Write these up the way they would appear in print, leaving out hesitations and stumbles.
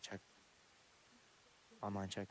check. Online check.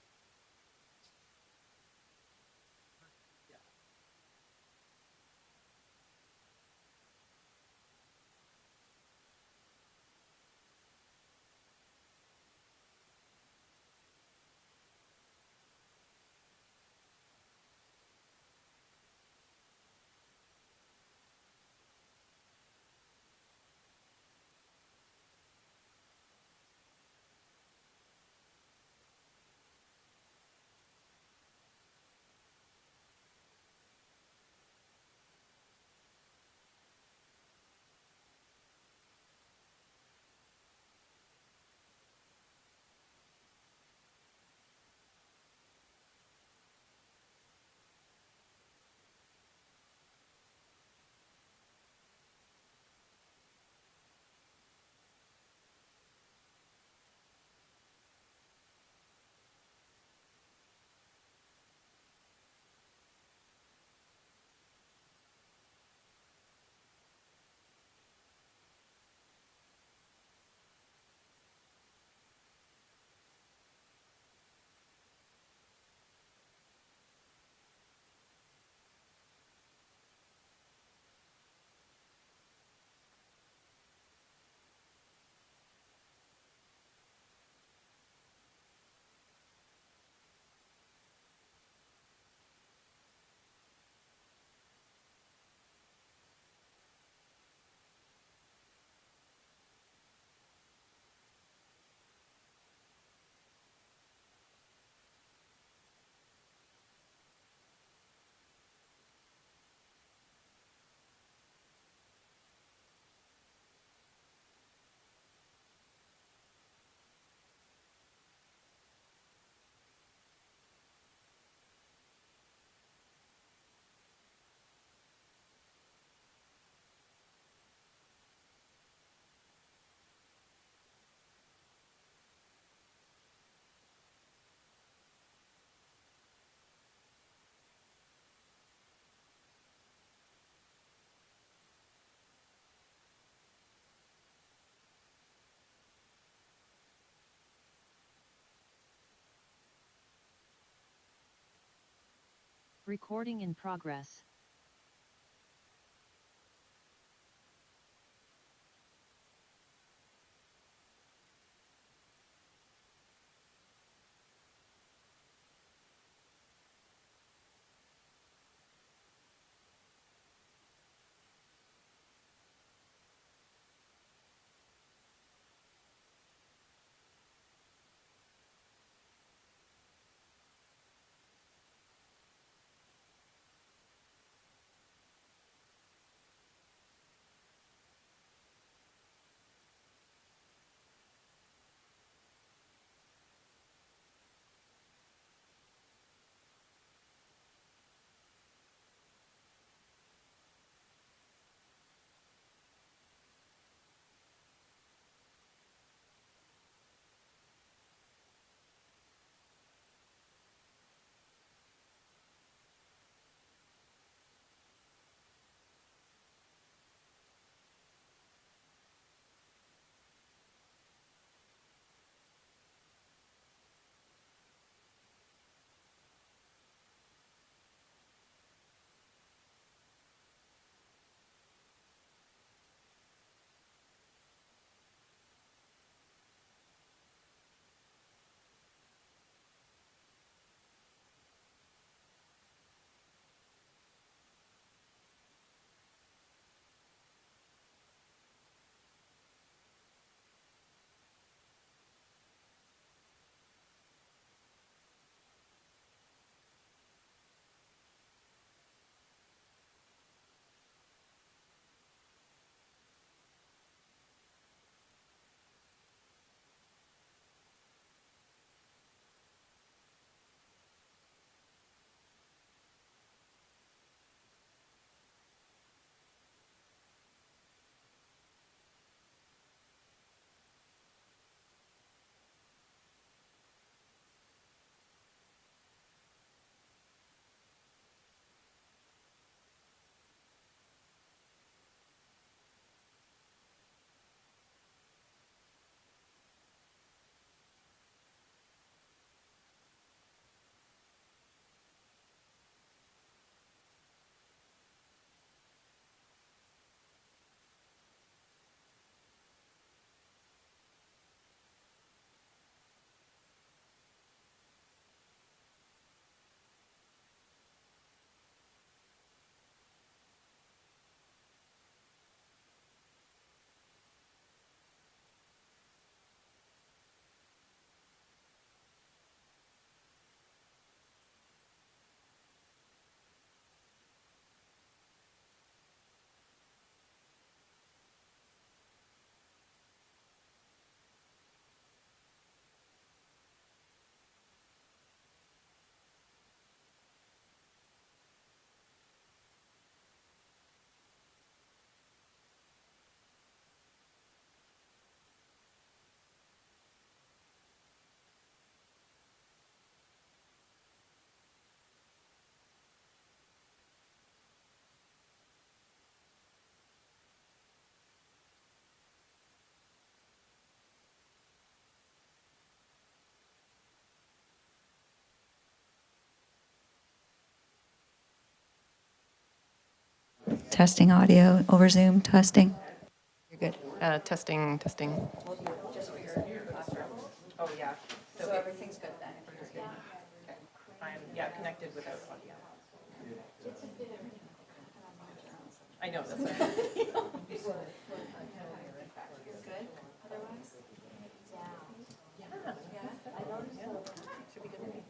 Recording in progress. Testing audio over Zoom, testing. You're good. Testing, testing. Oh, yeah. So everything's good then? Okay. I'm, yeah, connected without audio. I know, that's right. Good, otherwise? Yeah. Should be good to me.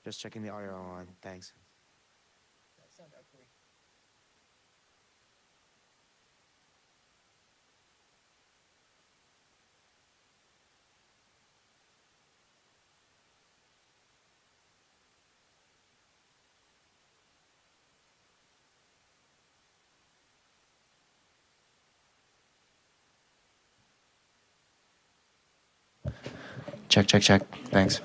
Just checking the audio on. Thanks. Check, check, check. Thanks.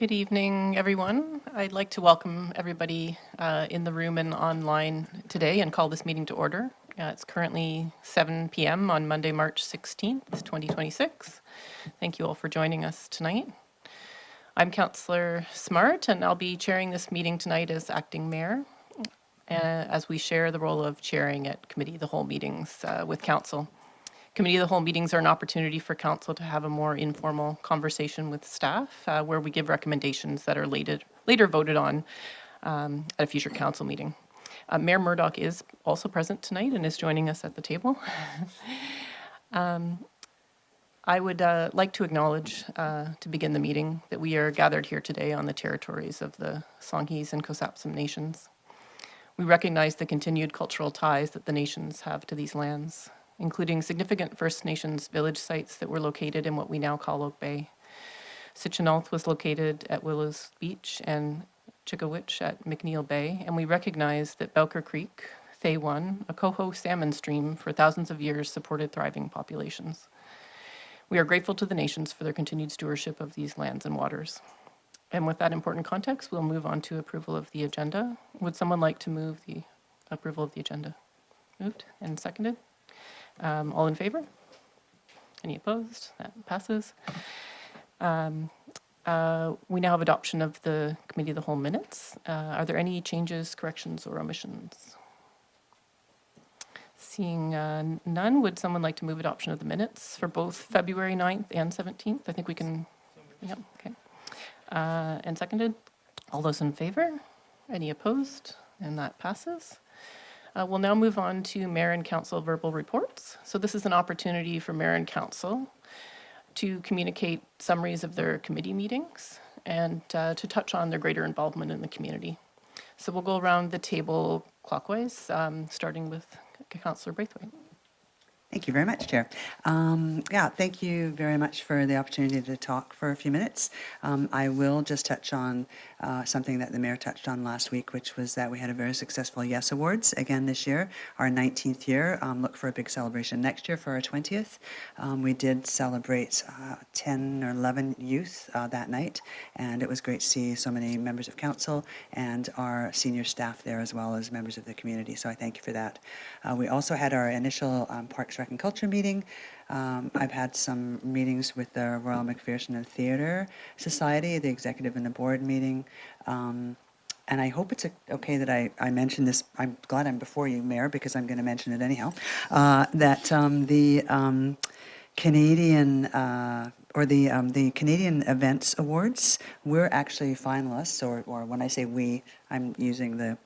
Good evening, everyone. I'd like to welcome everybody in the room and online today and call this meeting to order. It's currently 7 p.m. on Monday, March 16th, 2026. Thank you all for joining us tonight. I'm Councillor Smart, and I'll be chairing this meeting tonight as acting mayor, as we share the role of chairing at Committee of the Whole meetings with Council. Committee of the Whole meetings are an opportunity for Council to have a more informal conversation with staff where we give recommendations that are later voted on at a future Council meeting. Mayor Murdoch is also present tonight and is joining us at the table. I would like to acknowledge, to begin the meeting, that we are gathered here today on the territories of the Songhees and Cossapsum nations. We recognize the continued cultural ties that the nations have to these lands, including significant First Nations village sites that were located in what we now call Oak Bay. Sitchinalth was located at Willows Beach and Chickawitch at McNeil Bay, and we recognize that Belker Creek, Thay One, a coho salmon stream for thousands of years supported thriving populations. We are grateful to the nations for their continued stewardship of these lands and waters. And with that important context, we'll move on to approval of the agenda. Would someone like to move the approval of the agenda? Moved and seconded. All in favor? Any opposed? That passes. We now have adoption of the Committee of the Whole minutes. Are there any changes, corrections, or omissions? Seeing none, would someone like to move adoption of the minutes for both February 9th and 17th? I think we can, yep, okay. And seconded. All those in favor? Any opposed? And that passes. We'll now move on to Mayor and Council verbal reports. So this is an opportunity for Mayor and Council to communicate summaries of their committee meetings and to touch on their greater involvement in the community. So we'll go around the table clockwise, starting with Councillor Braithwaite. Thank you very much, Chair. Thank you very much for the opportunity to talk for a few minutes. I will just touch on something that the Mayor touched on last week, which was that we had a very successful Yes Awards again this year, our 19th year. Look for a big celebration next year for our 20th. We did celebrate 10 or 11 youth that night, and it was great to see so many members of Council and our senior staff there, as well as members of the community, so I thank you for that. We also had our initial Parks Rec and Culture meeting. I've had some meetings with the Royal Macpherson and Theatre Society, the executive and the board meeting. And I hope it's okay that I mention this. I'm glad I'm before you, Mayor, because I'm going to mention it anyhow. That the Canadian the Canadian Events Awards, we're actually finalists, or when I say we, I'm using the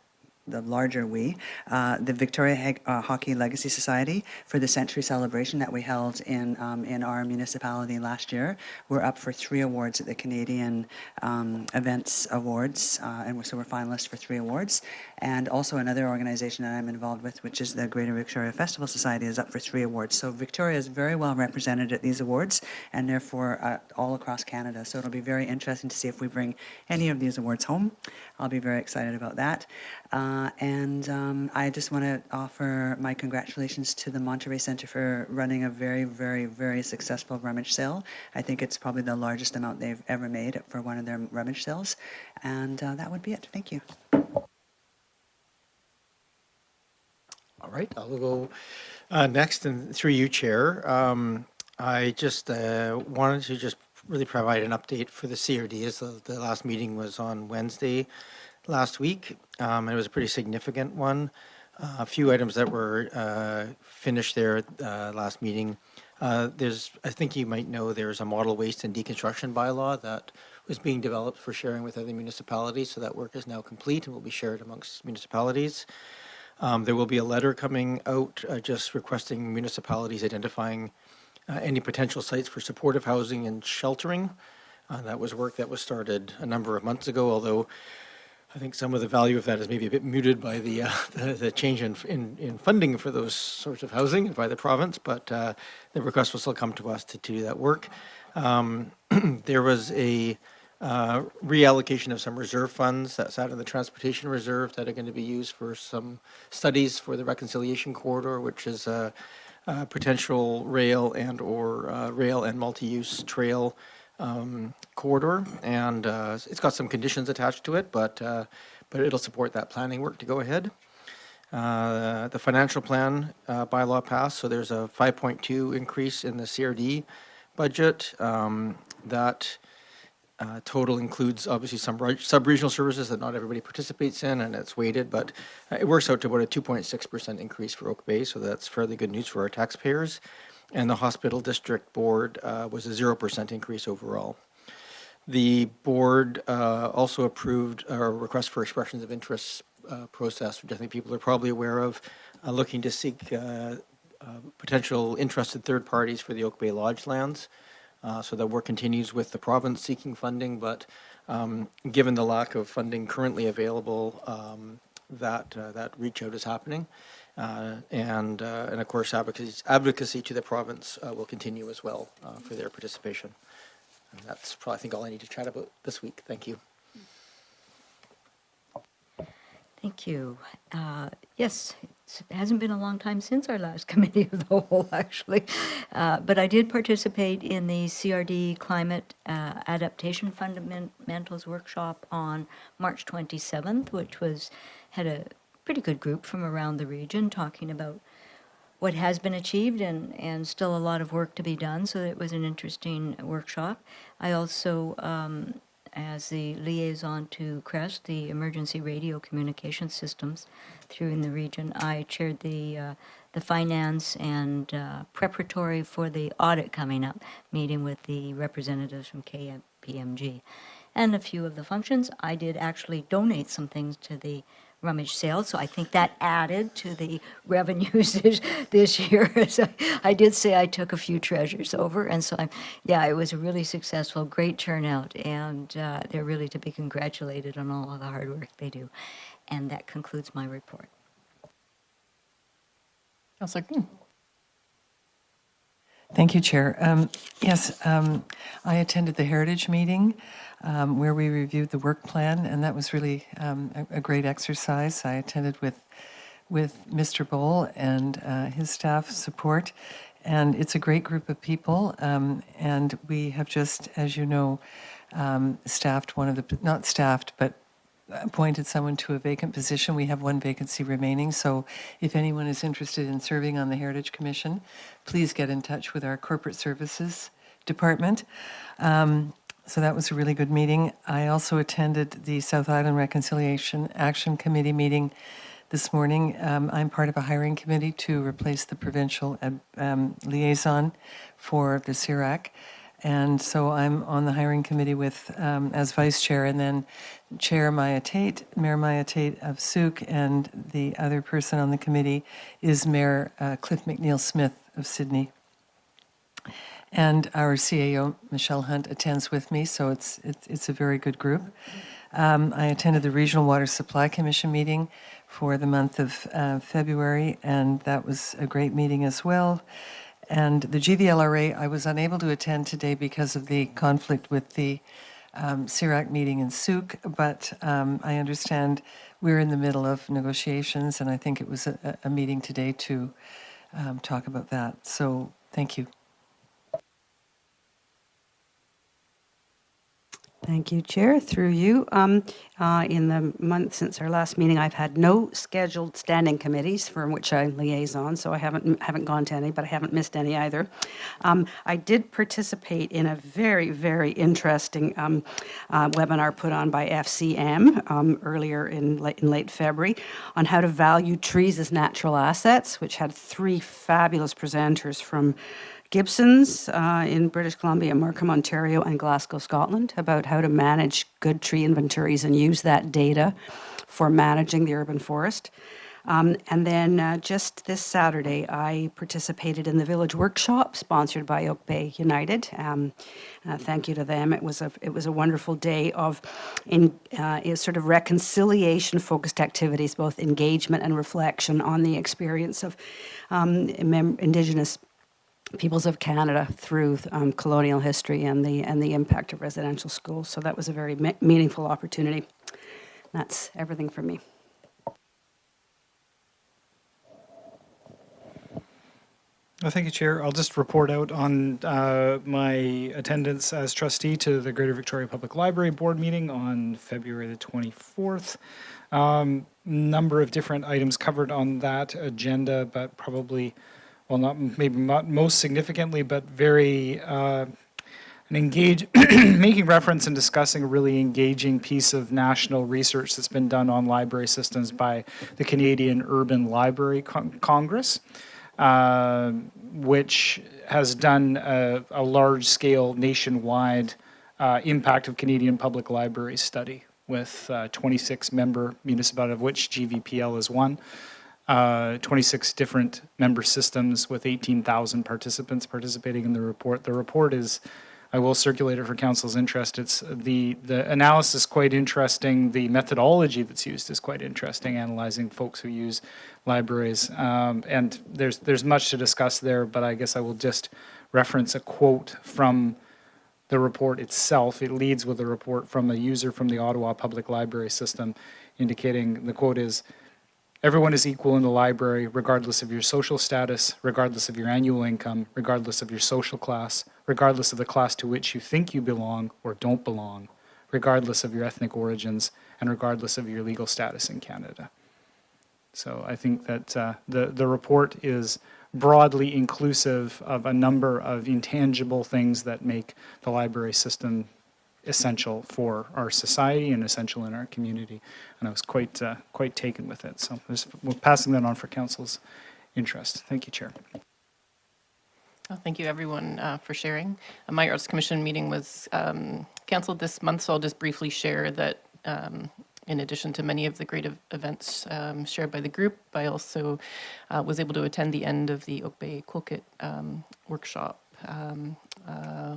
larger we, the Victoria Hockey Legacy Society, for the century celebration that we held in our municipality last year. We're up for 3 awards at the Canadian Events Awards, and so we're finalists for 3 awards. And also another organization that I'm involved with, which is the Greater Victoria Festival Society, is up for 3 awards. So Victoria is very well represented at these awards, and therefore all across Canada. So it'll be very interesting to see if we bring any of these awards home. I'll be very excited about that. I just want to offer my congratulations to the Monterey Centre for running a very, very, very successful rummage sale. I think it's probably the largest amount they've ever made for one of their rummage sales. And that would be it. Thank you. All right, I'll go next, and through you, Chair. I just wanted to just really provide an update for the CRD, as the last meeting was on Wednesday last week. It was a pretty significant one. A few items that were finished there last meeting. I think you might know, there's a model waste and deconstruction bylaw that was being developed for sharing with other municipalities. So that work is now complete and will be shared amongst municipalities. There will be a letter coming out just requesting municipalities identifying any potential sites for supportive housing and sheltering. That was work that was started a number of months ago, although I think some of the value of that is maybe a bit muted by the change in funding for those sorts of housing by the province, but the request will still come to us to do that work. There was a reallocation of some reserve funds that sat in the transportation reserve that are going to be used for some studies for the reconciliation corridor, which is a potential rail and multi-use trail corridor, and it's got some conditions attached to it, but it'll support that planning work to go ahead. The financial plan bylaw passed, so there's a 5.2 increase in the CRD budget. That total includes obviously some sub-regional services that not everybody participates in, and it's weighted, but it works out to about a 2.6% increase for Oak Bay, so that's fairly good news for our taxpayers. And the Hospital District Board was a 0% increase overall. The board also approved a request for expressions of interest process, which I think people are probably aware of, looking to seek potential interested third parties for the Oak Bay Lodge lands. So that work continues with the province seeking funding, but given the lack of funding currently available, that reach out is happening. And of course, advocacy to the province will continue as well for their participation. And that's probably, I think, all I need to chat about this week. Thank you. Thank you. Yes, it hasn't been a long time since our last committee of the whole, actually. But I did participate in the CRD Climate Adaptation Fundamentals Workshop on March 27th, which had a pretty good group from around the region talking about what has been achieved and still a lot of work to be done. So it was an interesting workshop. I also, as the liaison to CREST, the Emergency Radio Communication Systems through in the region, I chaired the finance and preparatory for the audit coming up, meeting with the representatives from KPMG. And a few of the functions, I did actually donate some things to the rummage sale, so I think that added to the revenues this year. So I did say I took a few treasures over, and so it was a really successful, great turnout, and they're really to be congratulated on all of the hard work they do. And that concludes my report. Councillor Green. Thank you, Chair. Yes, I attended the Heritage meeting where we reviewed the work plan, and that was really a great exercise. I attended with Mr. Bowl and his staff support, and it's a great group of people, and we have just, as you know, appointed someone to a vacant position. We have one vacancy remaining, so if anyone is interested in serving on the Heritage Commission, please get in touch with our Corporate Services Department. So that was a really good meeting. I also attended the South Island Reconciliation Action Committee meeting this morning. I'm part of a hiring committee to replace the provincial liaison for the CIRAC. And so I'm on the hiring committee with as vice chair, and then Mayor Maya Tate of Souk, and the other person on the committee is Mayor Cliff McNeil-Smith of Sydney. And our CAO, Michelle Hunt, attends with me, so it's a very good group. I attended the Regional Water Supply Commission meeting for the month of February, and that was a great meeting as well. And the GVLRA, I was unable to attend today because of the conflict with the CIRAC meeting in Souk, but I understand we're in the middle of negotiations, and I think it was a meeting today to talk about that. So thank you. Thank you, Chair. Through you. In the month since our last meeting, I've had no scheduled standing committees for which I liaison, so I haven't gone to any, but I haven't missed any either. I did participate in a very, very interesting webinar put on by FCM earlier in late February on how to value trees as natural assets, which had 3 fabulous presenters from Gibson's in British Columbia, Markham, Ontario, and Glasgow, Scotland, about how to manage good tree inventories and use that data for managing the urban forest. And then just this Saturday, I participated in the Village Workshop sponsored by Oak Bay United. Thank you to them. It was a wonderful day of sort of reconciliation-focused activities, both engagement and reflection on the experience of Indigenous peoples of Canada through colonial history and the impact of residential schools. So that was a very meaningful opportunity. That's everything from me. Thank you, Chair. I'll just report out on my attendance as trustee to the Greater Victoria Public Library Board meeting on February the 24th. Number of different items covered on that agenda, but probably, well, maybe not most significantly, but very making reference and discussing a really engaging piece of national research that's been done on library systems by the Canadian Urban Library Congress. Which has done a large-scale nationwide impact of Canadian public libraries study with 26 member municipalities, of which GVPL is one, 26 different member systems with 18,000 participants participating in the report. The report is, I will circulate it for council's interest. It's the analysis quite interesting. The methodology that's used is quite interesting, analyzing folks who use libraries. And there's much to discuss there, but I guess I will just reference a quote from the report itself. It leads with a report from a user from the Ottawa Public Library System, indicating, the quote is, "Everyone is equal in the library, regardless of your social status, regardless of your annual income, regardless of your social class, regardless of the class to which you think you belong or don't belong, regardless of your ethnic origins, and regardless of your legal status in Canada." So I think that the report is broadly inclusive of a number of intangible things that make the library system essential for our society and essential in our community. And I was quite taken with it. So we're passing that on for council's interest. Thank you, Chair. Oh, thank you, everyone, for sharing. My Arts Commission meeting was canceled this month, so I'll just briefly share that in addition to many of the great events shared by the group, I also was able to attend the end of the Oak Bay Quilkit workshop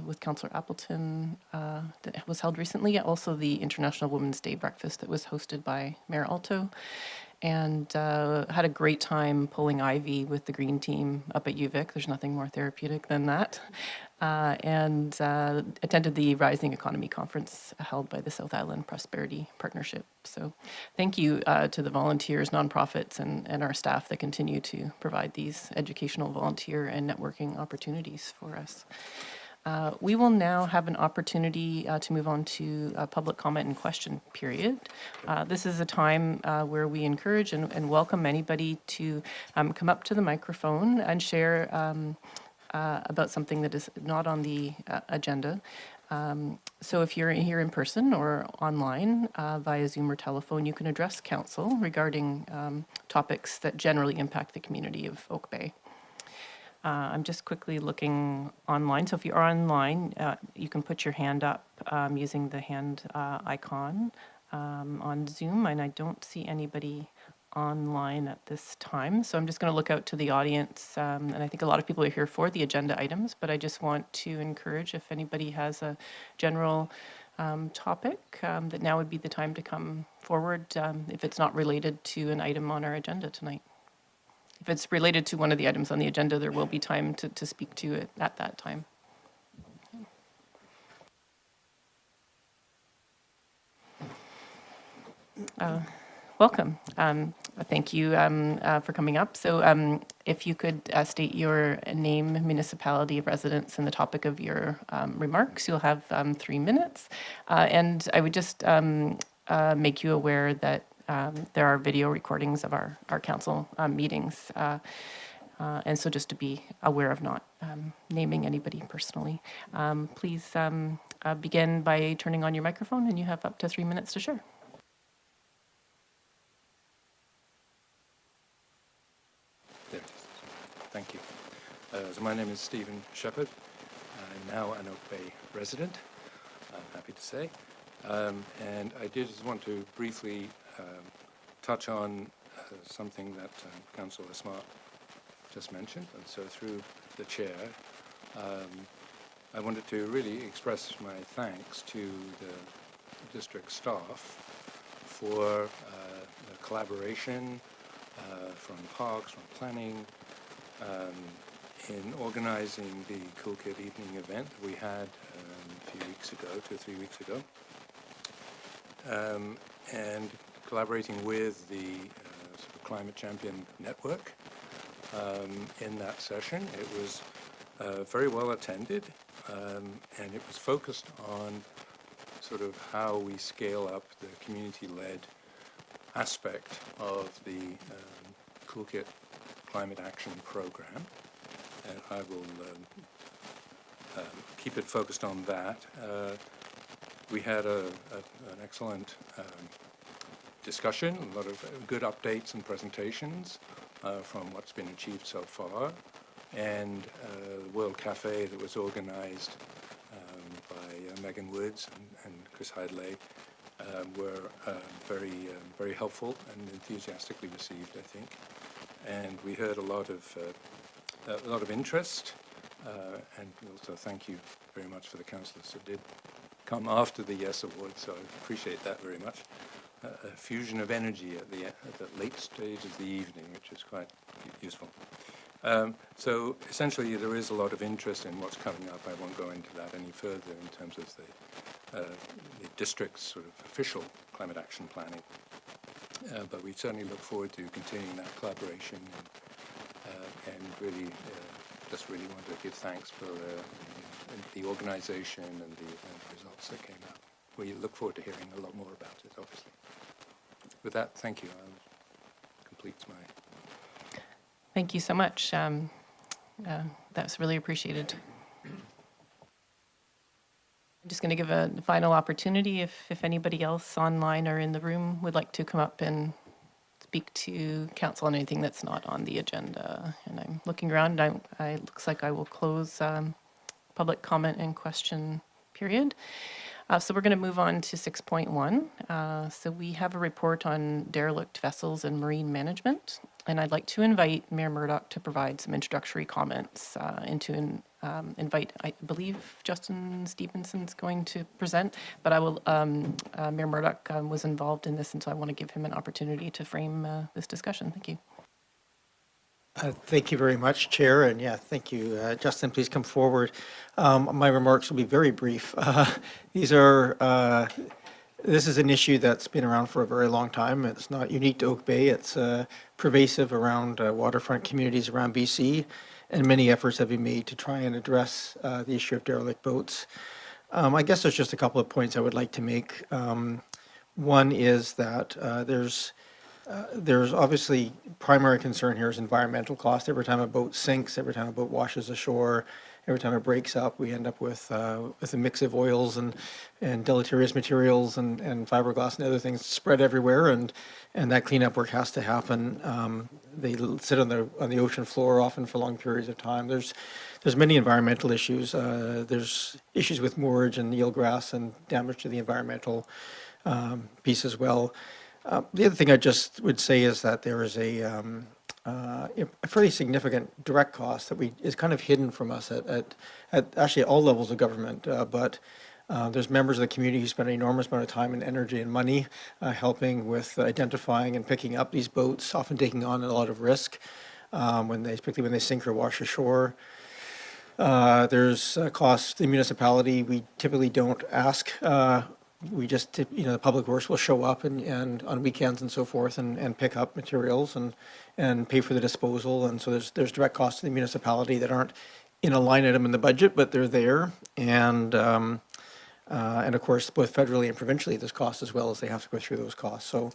with Councillor Appleton that was held recently. Also the International Women's Day breakfast that was hosted by Mayor Alto. And had a great time pulling ivy with the green team up at UVic. There's nothing more therapeutic than that. And attended the Rising Economy Conference held by the South Island Prosperity Partnership. So thank you to the volunteers, nonprofits, and our staff that continue to provide these educational, volunteer, and networking opportunities for us. We will now have an opportunity to move on to a public comment and question period. This is a time where we encourage and welcome anybody to come up to the microphone and share about something that is not on the agenda. So if you're here in person or online via Zoom or telephone, you can address council regarding topics that generally impact the community of Oak Bay. I'm just quickly looking online. So if you're online, you can put your hand up using the hand icon on Zoom, and I don't see anybody online at this time. So I'm just going to look out to the audience, and I think a lot of people are here for the agenda items, but I just want to encourage if anybody has a general topic, that now would be the time to come forward if it's not related to an item on our agenda tonight. If it's related to one of the items on the agenda, there will be time to speak to it at that time. Welcome. Thank you for coming up. So if you could state your name, municipality of residence, and the topic of your remarks, you'll have 3 minutes. And I would just make you aware that there are video recordings of our council meetings. And so just to be aware of not naming anybody personally. Please begin by turning on your microphone, and you have up to 3 minutes to share. There. Thank you. So my name is Stephen Shepherd. I'm now an Oak Bay resident, I'm happy to say. And I did just want to briefly touch on something that Councillor Smart just mentioned. And so through the chair, I wanted to really express my thanks to the district staff for the collaboration from parks, from planning, in organizing the Quilkit evening event that we had a few weeks ago, 2 or 3 weeks ago. And collaborating with the sort of Climate Champion Network in that session. It was very well attended, and it was focused on sort of how we scale up the community-led aspect of the Toolkit Climate Action Program, and I will keep it focused on that. We had an excellent discussion, a lot of good updates and presentations from what's been achieved so far, and the World Cafe that was organized by Megan Woods and Chris Hidley were very helpful and enthusiastically received, I think. And we heard a lot of interest, and also thank you very much for the councillors who did come after the Yes Award, so I appreciate that very much. A fusion of energy at the late stage of the evening, which is quite useful. So essentially there is a lot of interest in what's coming up. I won't go into that any further in terms of the district's sort of official climate action planning. But we certainly look forward to continuing that collaboration and really just really want to give thanks for the organization and the results that came out. We look forward to hearing a lot more about it, obviously. With that, thank you. Completes my... Thank you so much. That's really appreciated. I'm just going to give a final opportunity if anybody else online or in the room would like to come up and speak to council on anything that's not on the agenda. And I'm looking around, and it looks like I will close public comment and question period. So we're going to move on to 6.1. So we have a report on derelict vessels and marine management. And I'd like to invite Mayor Murdoch to provide some introductory comments and to invite, I believe Justin Stevenson's going to present, but I will, Mayor Murdoch was involved in this, and so I want to give him an opportunity to frame this discussion. Thank you. Thank you very much, Chair, and yeah, thank you. Justin, please come forward. My remarks will be very brief. This is an issue that's been around for a very long time. It's not unique to Oak Bay. It's pervasive around waterfront communities around BC, and many efforts have been made to try and address the issue of derelict boats. I guess there's just a couple of points I would like to make. One is that there's obviously primary concern here is environmental cost. Every time a boat sinks, every time a boat washes ashore, every time it breaks up, we end up with a mix of oils and deleterious materials and fiberglass and other things spread everywhere, and that cleanup work has to happen. They sit on the ocean floor often for long periods of time. There's many environmental issues. There's issues with moorage and eelgrass and damage to the environmental piece as well. The other thing I just would say is that there is a fairly significant direct cost that is kind of hidden from us at actually all levels of government. But there's members of the community who spend an enormous amount of time and energy and money helping with identifying and picking up these boats, often taking on a lot of risk particularly when they sink or wash ashore. There's costs to the municipality. We typically don't ask. We just, the public works will show up and on weekends and so forth and pick up materials and pay for the disposal. And so there's direct costs to the municipality that aren't in a line item in the budget, but they're there. And of course, both federally and provincially, there's costs as well as they have to go through those costs. So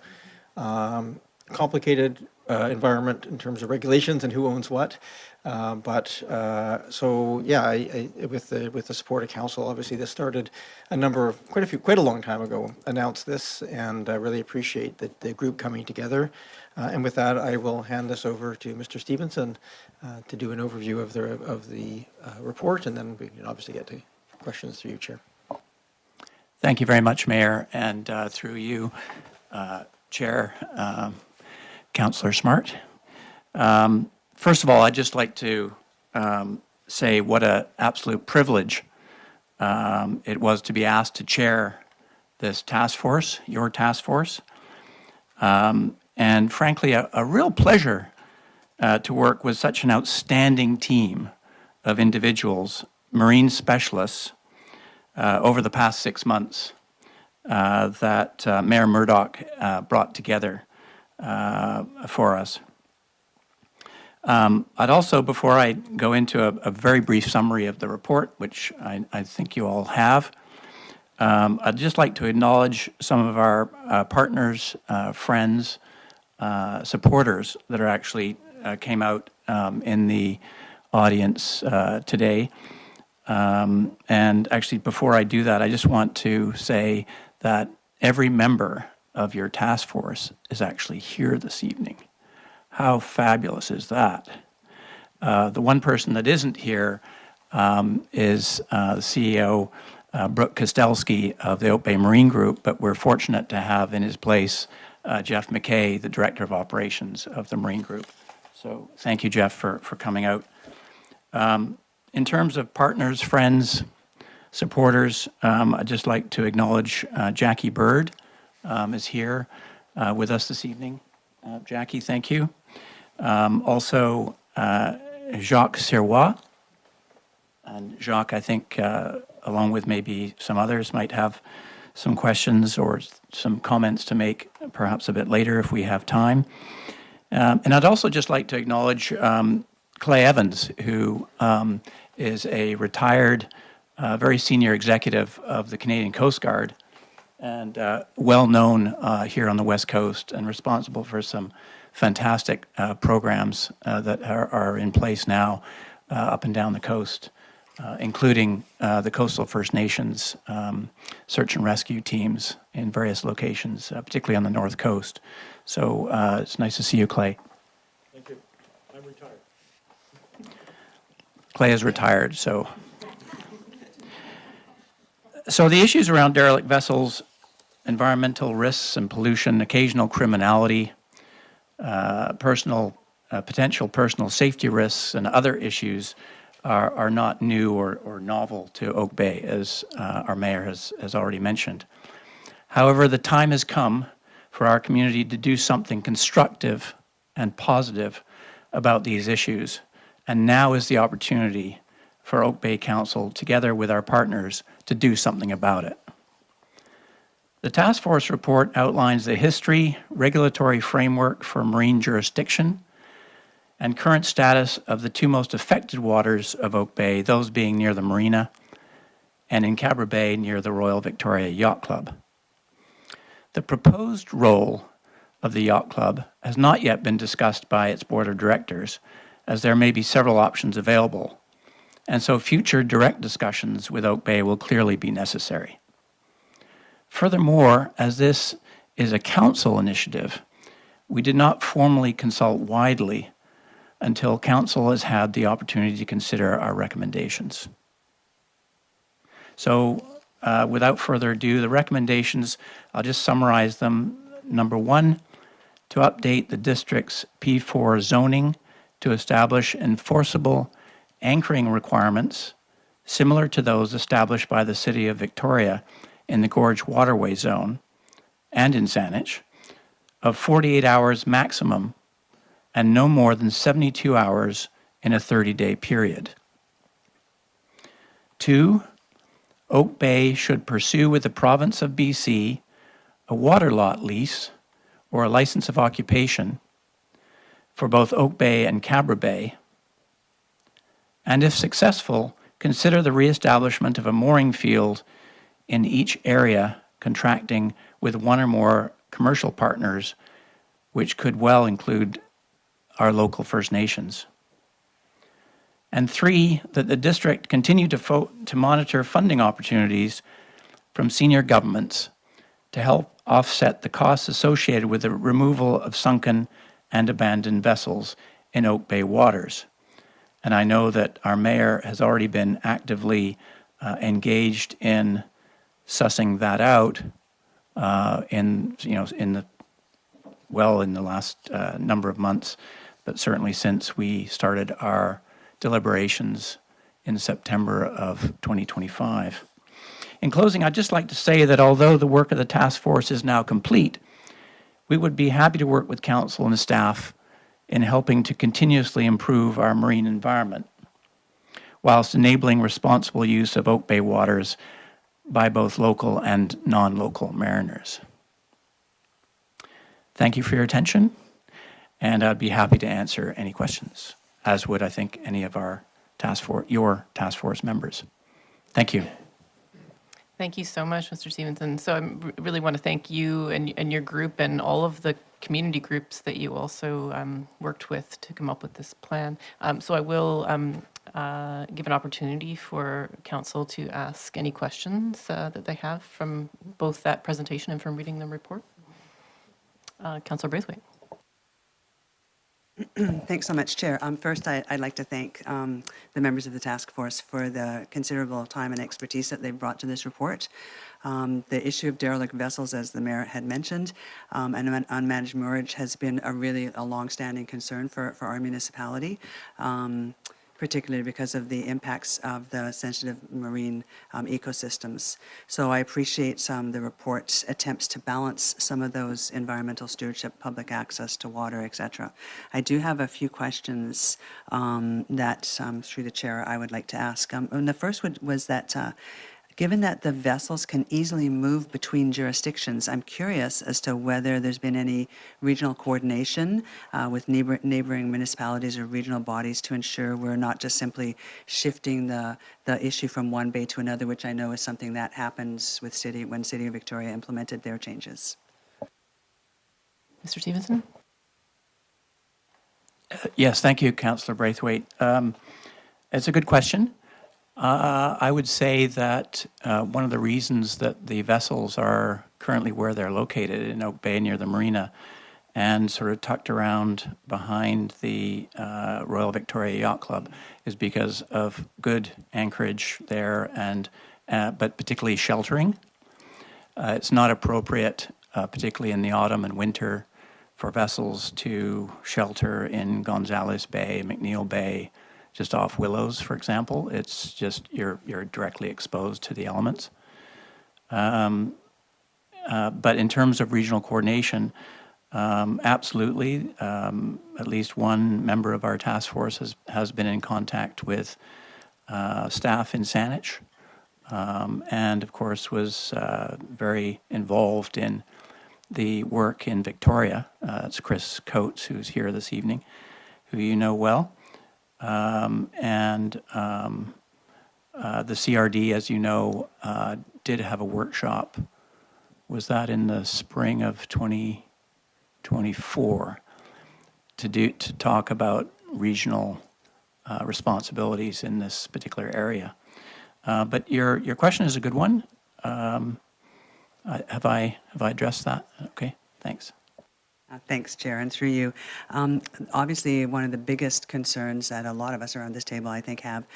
complicated environment in terms of regulations and who owns what. With the support of council, obviously this started quite a long time ago, announced this, and I really appreciate the group coming together. And with that, I will hand this over to Mr. Stevenson to do an overview of the report, and then we can obviously get to questions through you, Chair. Thank you very much, Mayor, and through you, Chair, Councillor Smart. First of all, I'd just like to say what an absolute privilege it was to be asked to chair this task force, your task force, and frankly, a real pleasure to work with such an outstanding team of individuals, marine specialists, over the past 6 months that Mayor Murdoch brought together for us. I'd also, before I go into a very brief summary of the report, which I think you all have, I'd just like to acknowledge some of our partners, friends, supporters that are actually came out in the audience today. And actually, before I do that, I just want to say that every member of your task force is actually here this evening. How fabulous is that? The one person that isn't here is the CEO, Brooke Kostelski of the Oak Bay Marine Group, but we're fortunate to have in his place Jeff McKay, the Director of Operations of the Marine Group. So thank you, Jeff, for coming out. In terms of partners, friends, supporters, I'd just like to acknowledge Jackie Bird is here with us this evening. Jackie, thank you. Also, Jacques Sirois. And Jacques, I think, along with maybe some others, might have some questions or some comments to make perhaps a bit later if we have time. And I'd also just like to acknowledge Clay Evans, who is a retired, very senior executive of the Canadian Coast Guard and well known here on the West Coast and responsible for some fantastic programs that are in place now up and down the coast, including the Coastal First Nations search and rescue teams in various locations, particularly on the North Coast. So it's nice to see you, Clay. Thank you. I'm retired. Clay is retired, so. So the issues around derelict vessels, environmental risks and pollution, occasional criminality, potential personal safety risks, and other issues are not new or novel to Oak Bay, as our mayor has already mentioned. However, the time has come for our community to do something constructive and positive about these issues, and now is the opportunity for Oak Bay Council, together with our partners, to do something about it. The task force report outlines the history, regulatory framework for marine jurisdiction, and current status of the two most affected waters of Oak Bay, those being near the marina and in Cabra Bay near the Royal Victoria Yacht Club. The proposed role of the Yacht Club has not yet been discussed by its board of directors, as there may be several options available, and so future direct discussions with Oak Bay will clearly be necessary. Furthermore, as this is a council initiative, we did not formally consult widely until council has had the opportunity to consider our recommendations. So without further ado, the recommendations, I'll just summarize them. Number one, to update the district's P4 zoning to establish enforceable anchoring requirements similar to those established by the City of Victoria in the Gorge Waterway Zone and in Saanich of 48 hours maximum and no more than 72 hours in a 30-day period. 2, Oak Bay should pursue with the province of BC a water lot lease or a license of occupation for both Oak Bay and Cabra Bay, and if successful, consider the reestablishment of a mooring field in each area contracting with one or more commercial partners, which could well include our local First Nations. And 3, that the district continue to monitor funding opportunities from senior governments to help offset the costs associated with the removal of sunken and abandoned vessels in Oak Bay waters. And I know that our mayor has already been actively engaged in sussing that out in the last number of months, but certainly since we started our deliberations in September of 2025. In closing, I'd just like to say that although the work of the task force is now complete, we would be happy to work with council and staff in helping to continuously improve our marine environment, whilst enabling responsible use of Oak Bay waters by both local and non-local mariners. Thank you for your attention. and I'd be happy to answer any questions, as would, I think, any of our your task force members. Thank you. Thank you so much, Mr. Stevenson. So I really want to thank you and your group and all of the community groups that you also worked with to come up with this plan. So I will give an opportunity for council to ask any questions that they have from both that presentation and from reading the report. Councillor Braithwaite. Thanks so much, Chair. First, I'd like to thank the members of the task force for the considerable time and expertise that they've brought to this report. The issue of derelict vessels, as the Mayor had mentioned, and unmanaged moorage has been a long-standing concern for our municipality, particularly because of the impacts of the sensitive marine ecosystems. So I appreciate the report's attempts to balance some of those environmental stewardship, public access to water, etc. I do have a few questions that, through the chair, I would like to ask. And the first was that given that the vessels can easily move between jurisdictions, I'm curious as to whether there's been any regional coordination with neighboring municipalities or regional bodies to ensure we're not just simply shifting the issue from one bay to another, which I know is something that happens with when City of Victoria implemented their changes. Mr. Stevenson? Yes, thank you, Councillor Braithwaite. It's a good question. I would say that one of the reasons that the vessels are currently where they're located in Oak Bay near the marina and sort of tucked around behind the Royal Victoria Yacht Club is because of good anchorage there and but particularly sheltering. It's not appropriate, particularly in the autumn and winter, for vessels to shelter in Gonzales Bay, McNeil Bay, just off Willows, for example. It's just, you're directly exposed to the elements. But in terms of regional coordination, absolutely. At least one member of our task force has been in contact with staff in Saanich, and of course was very involved in the work in Victoria. It's Chris Coates, who's here this evening, who you know well. The CRD, as you know, did have a workshop. Was that in the spring of 2024 to talk about regional responsibilities in this particular area? But your question is a good one. Have I addressed that? Okay, thanks. Thanks, Chair, and through you. Obviously, one of the biggest concerns that a lot of us around this table, I think, have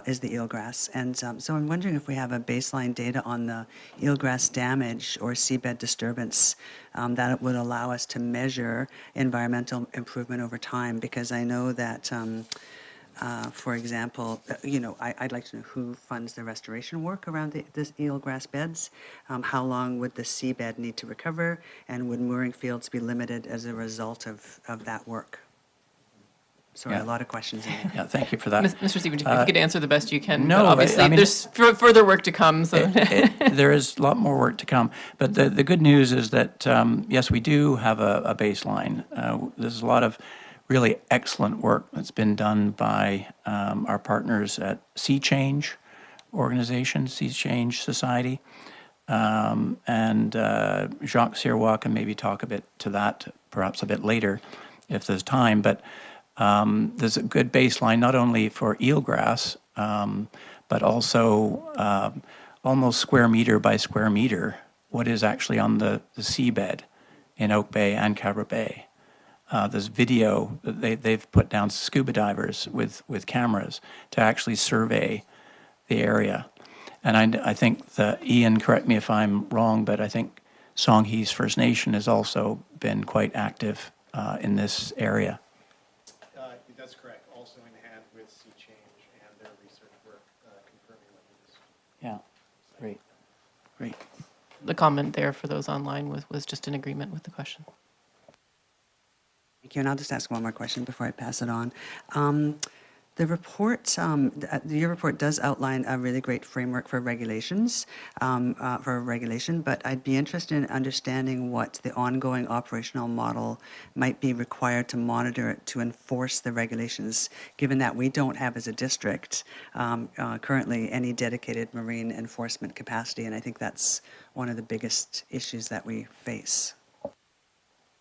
is the eelgrass. And so I'm wondering if we have a baseline data on the eelgrass damage or seabed disturbance that would allow us to measure environmental improvement over time, because I know that for example, I'd like to know who funds the restoration work around this eelgrass beds. How long would the seabed need to recover, and would mooring fields be limited as a result of that work? Sorry, a lot of questions in there. Yeah, thank you for that. Mr. Stevenson, if you could answer the best you can. No, but obviously, I mean, there's further work to come. So there is a lot more work to come. But the good news is that, yes, we do have a baseline. There's a lot of really excellent work that's been done by our partners at Sea Change organization, Sea Change Society. And Jacques Sirois can maybe talk a bit to that, perhaps a bit later, if there's time. But there's a good baseline, not only for eelgrass, but also almost square meter by square meter, what is actually on the seabed in Oak Bay and Cabra Bay. There's video that they've put down scuba divers with cameras to actually survey the area. And I think Ian, correct me if I'm wrong, but I think Songhees First Nation has also been quite active in this area. That's correct. Also in hand with Sea Change and their research work confirming what it is. Yeah, great. the comment there for those online was just in agreement with the question. Thank you, and I'll just ask one more question before I pass it on. The report, your report does outline a really great framework for regulations, for regulation, but I'd be interested in understanding what the ongoing operational model might be required to monitor it, to enforce the regulations, given that we don't have as a district currently any dedicated marine enforcement capacity, and I think that's one of the biggest issues that we face.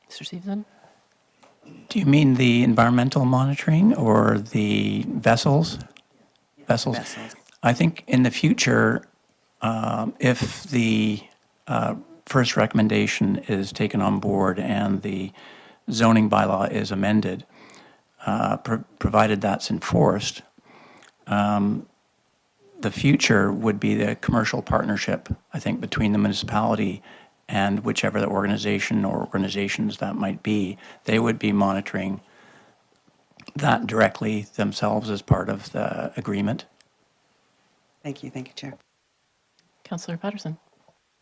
Mr. Stevenson? Do you mean the environmental monitoring or the vessels? Vessels. I think in the future, if the first recommendation is taken on board and the zoning bylaw is amended, provided that's enforced, the future would be the commercial partnership, I think, between the municipality and whichever the organization or organizations that might be. They would be monitoring that directly themselves as part of the agreement. Thank you, Chair. Councillor Patterson?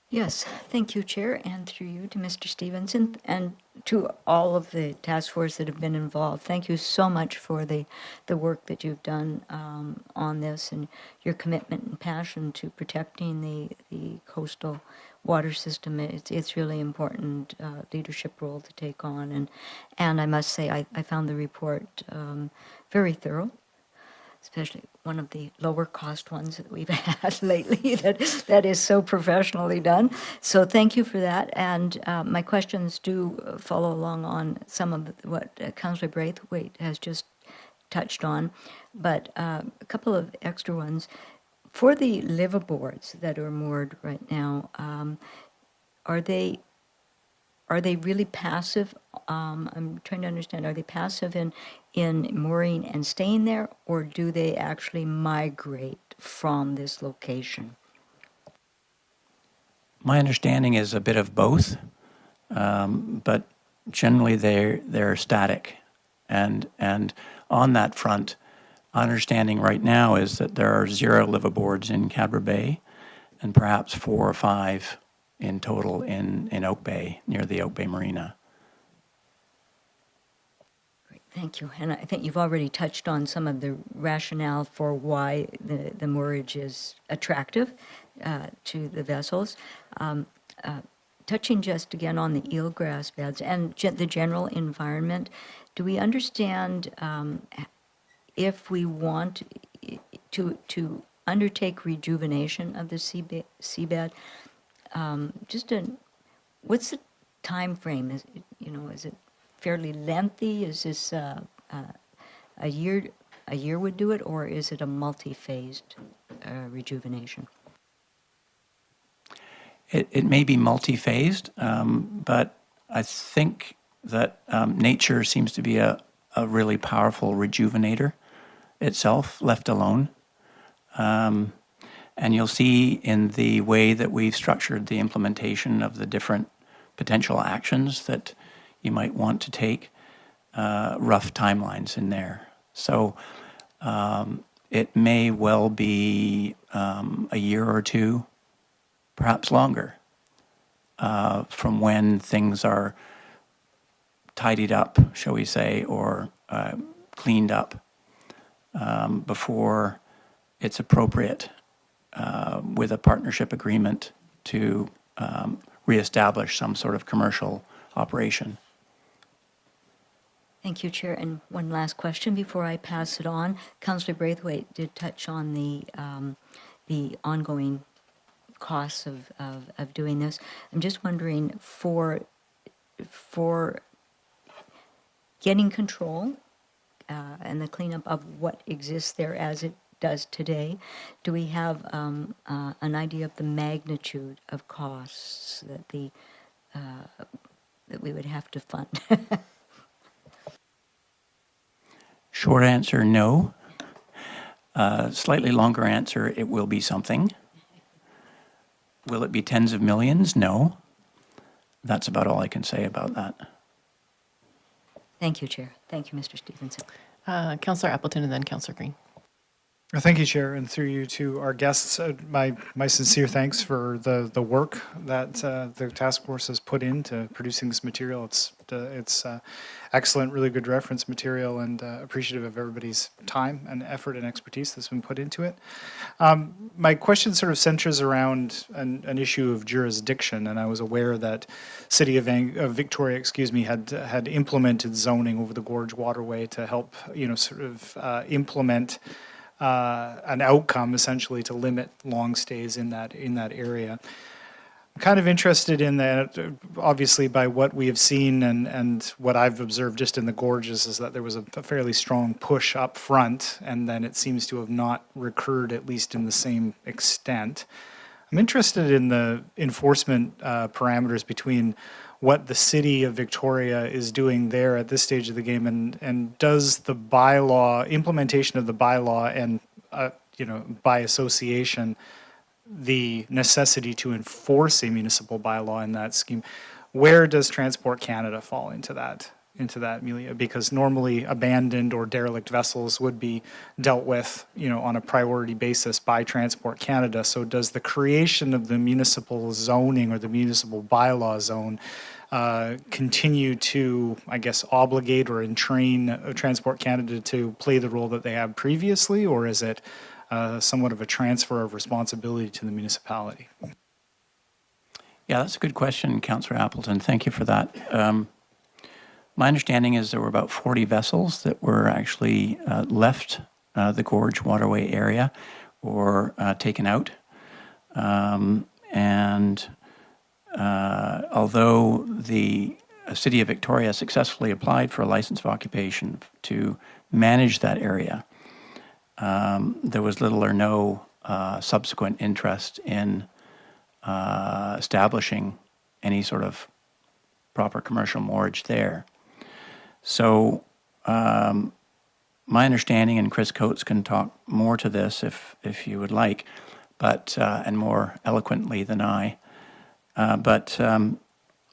Yes, thank you, Chair, and through you to Mr. Stevenson and to all of the task force that have been involved. Thank you so much for the work that you've done on this and your commitment and passion to protecting the coastal water system. It's really important leadership role to take on, and I must say I found the report very thorough, especially one of the lower cost ones that we've had lately that is so professionally done. So thank you for that. And my questions do follow along on some of what Councillor Braithwaite has just touched on, but a couple of extra ones. For the liveaboards that are moored right now, are they really passive? I'm trying to understand, are they passive in mooring and staying there, or do they actually migrate from this location? My understanding is a bit of both, but generally they're static. And on that front, understanding right now is that there are 0 liveaboards in Cadbury Bay and perhaps 4 or 5 in total in Oak Bay, near the Oak Bay Marina. Great, thank you. And I think you've already touched on some of the rationale for why the moorage is attractive to the vessels. Touching just again on the eelgrass beds and the general environment, do we understand if we want to undertake rejuvenation of the seabed, what's the time frame? Is it fairly lengthy? Is this a year would do it, or is it a multi-phased rejuvenation? It may be multi-phased, but I think that nature seems to be a really powerful rejuvenator itself, left alone. And you'll see in the way that we've structured the implementation of the different potential actions that you might want to take, rough timelines in there. So it may well be a year or two, perhaps longer, from when things are tidied up, shall we say, or cleaned up before it's appropriate with a partnership agreement to reestablish some sort of commercial operation. Thank you, Chair. And one last question before I pass it on. Councillor Braithwaite did touch on the ongoing costs of doing this. I'm just wondering, for getting control and the cleanup of what exists there as it does today, do we have an idea of the magnitude of costs that that we would have to fund? Short answer, no. Slightly longer answer, it will be something. Will it be tens of millions? No. That's about all I can say about that. Thank you, Chair. Thank you, Mr. Stevenson. Councillor Appleton and then Councillor Green. Thank you, Chair, and through you to our guests, my sincere thanks for the work that the task force has put into producing this material. It's excellent, really good reference material, and appreciative of everybody's time and effort and expertise that's been put into it. My question sort of centers around an issue of jurisdiction, and I was aware that City of Victoria, had implemented zoning over the Gorge Waterway to help, implement an outcome essentially to limit long stays in that area. I'm kind of interested in that, obviously, by what we have seen and what I've observed just in the gorges is that there was a fairly strong push up front, and then it seems to have not recurred, at least in the same extent. I'm interested in the enforcement parameters between what the City of Victoria is doing there at this stage of the game, and does the bylaw, implementation of the bylaw and, by association, the necessity to enforce a municipal bylaw in that scheme, where does Transport Canada fall into that, milieu? Because normally abandoned or derelict vessels would be dealt with, on a priority basis by Transport Canada. So does the creation of the municipal zoning or the municipal bylaw zone continue to, I guess, obligate or entrain Transport Canada to play the role that they have previously, or is it somewhat of a transfer of responsibility to the municipality? Yeah, that's a good question, Councillor Appleton. Thank you for that. My understanding is there were about 40 vessels that were actually left the Gorge Waterway area or taken out. Although the City of Victoria successfully applied for a license of occupation to manage that area, there was little or no subsequent interest in establishing any sort of proper commercial moorage there. So my understanding, and Chris Coates can talk more to this if you would like, but and more eloquently than I, but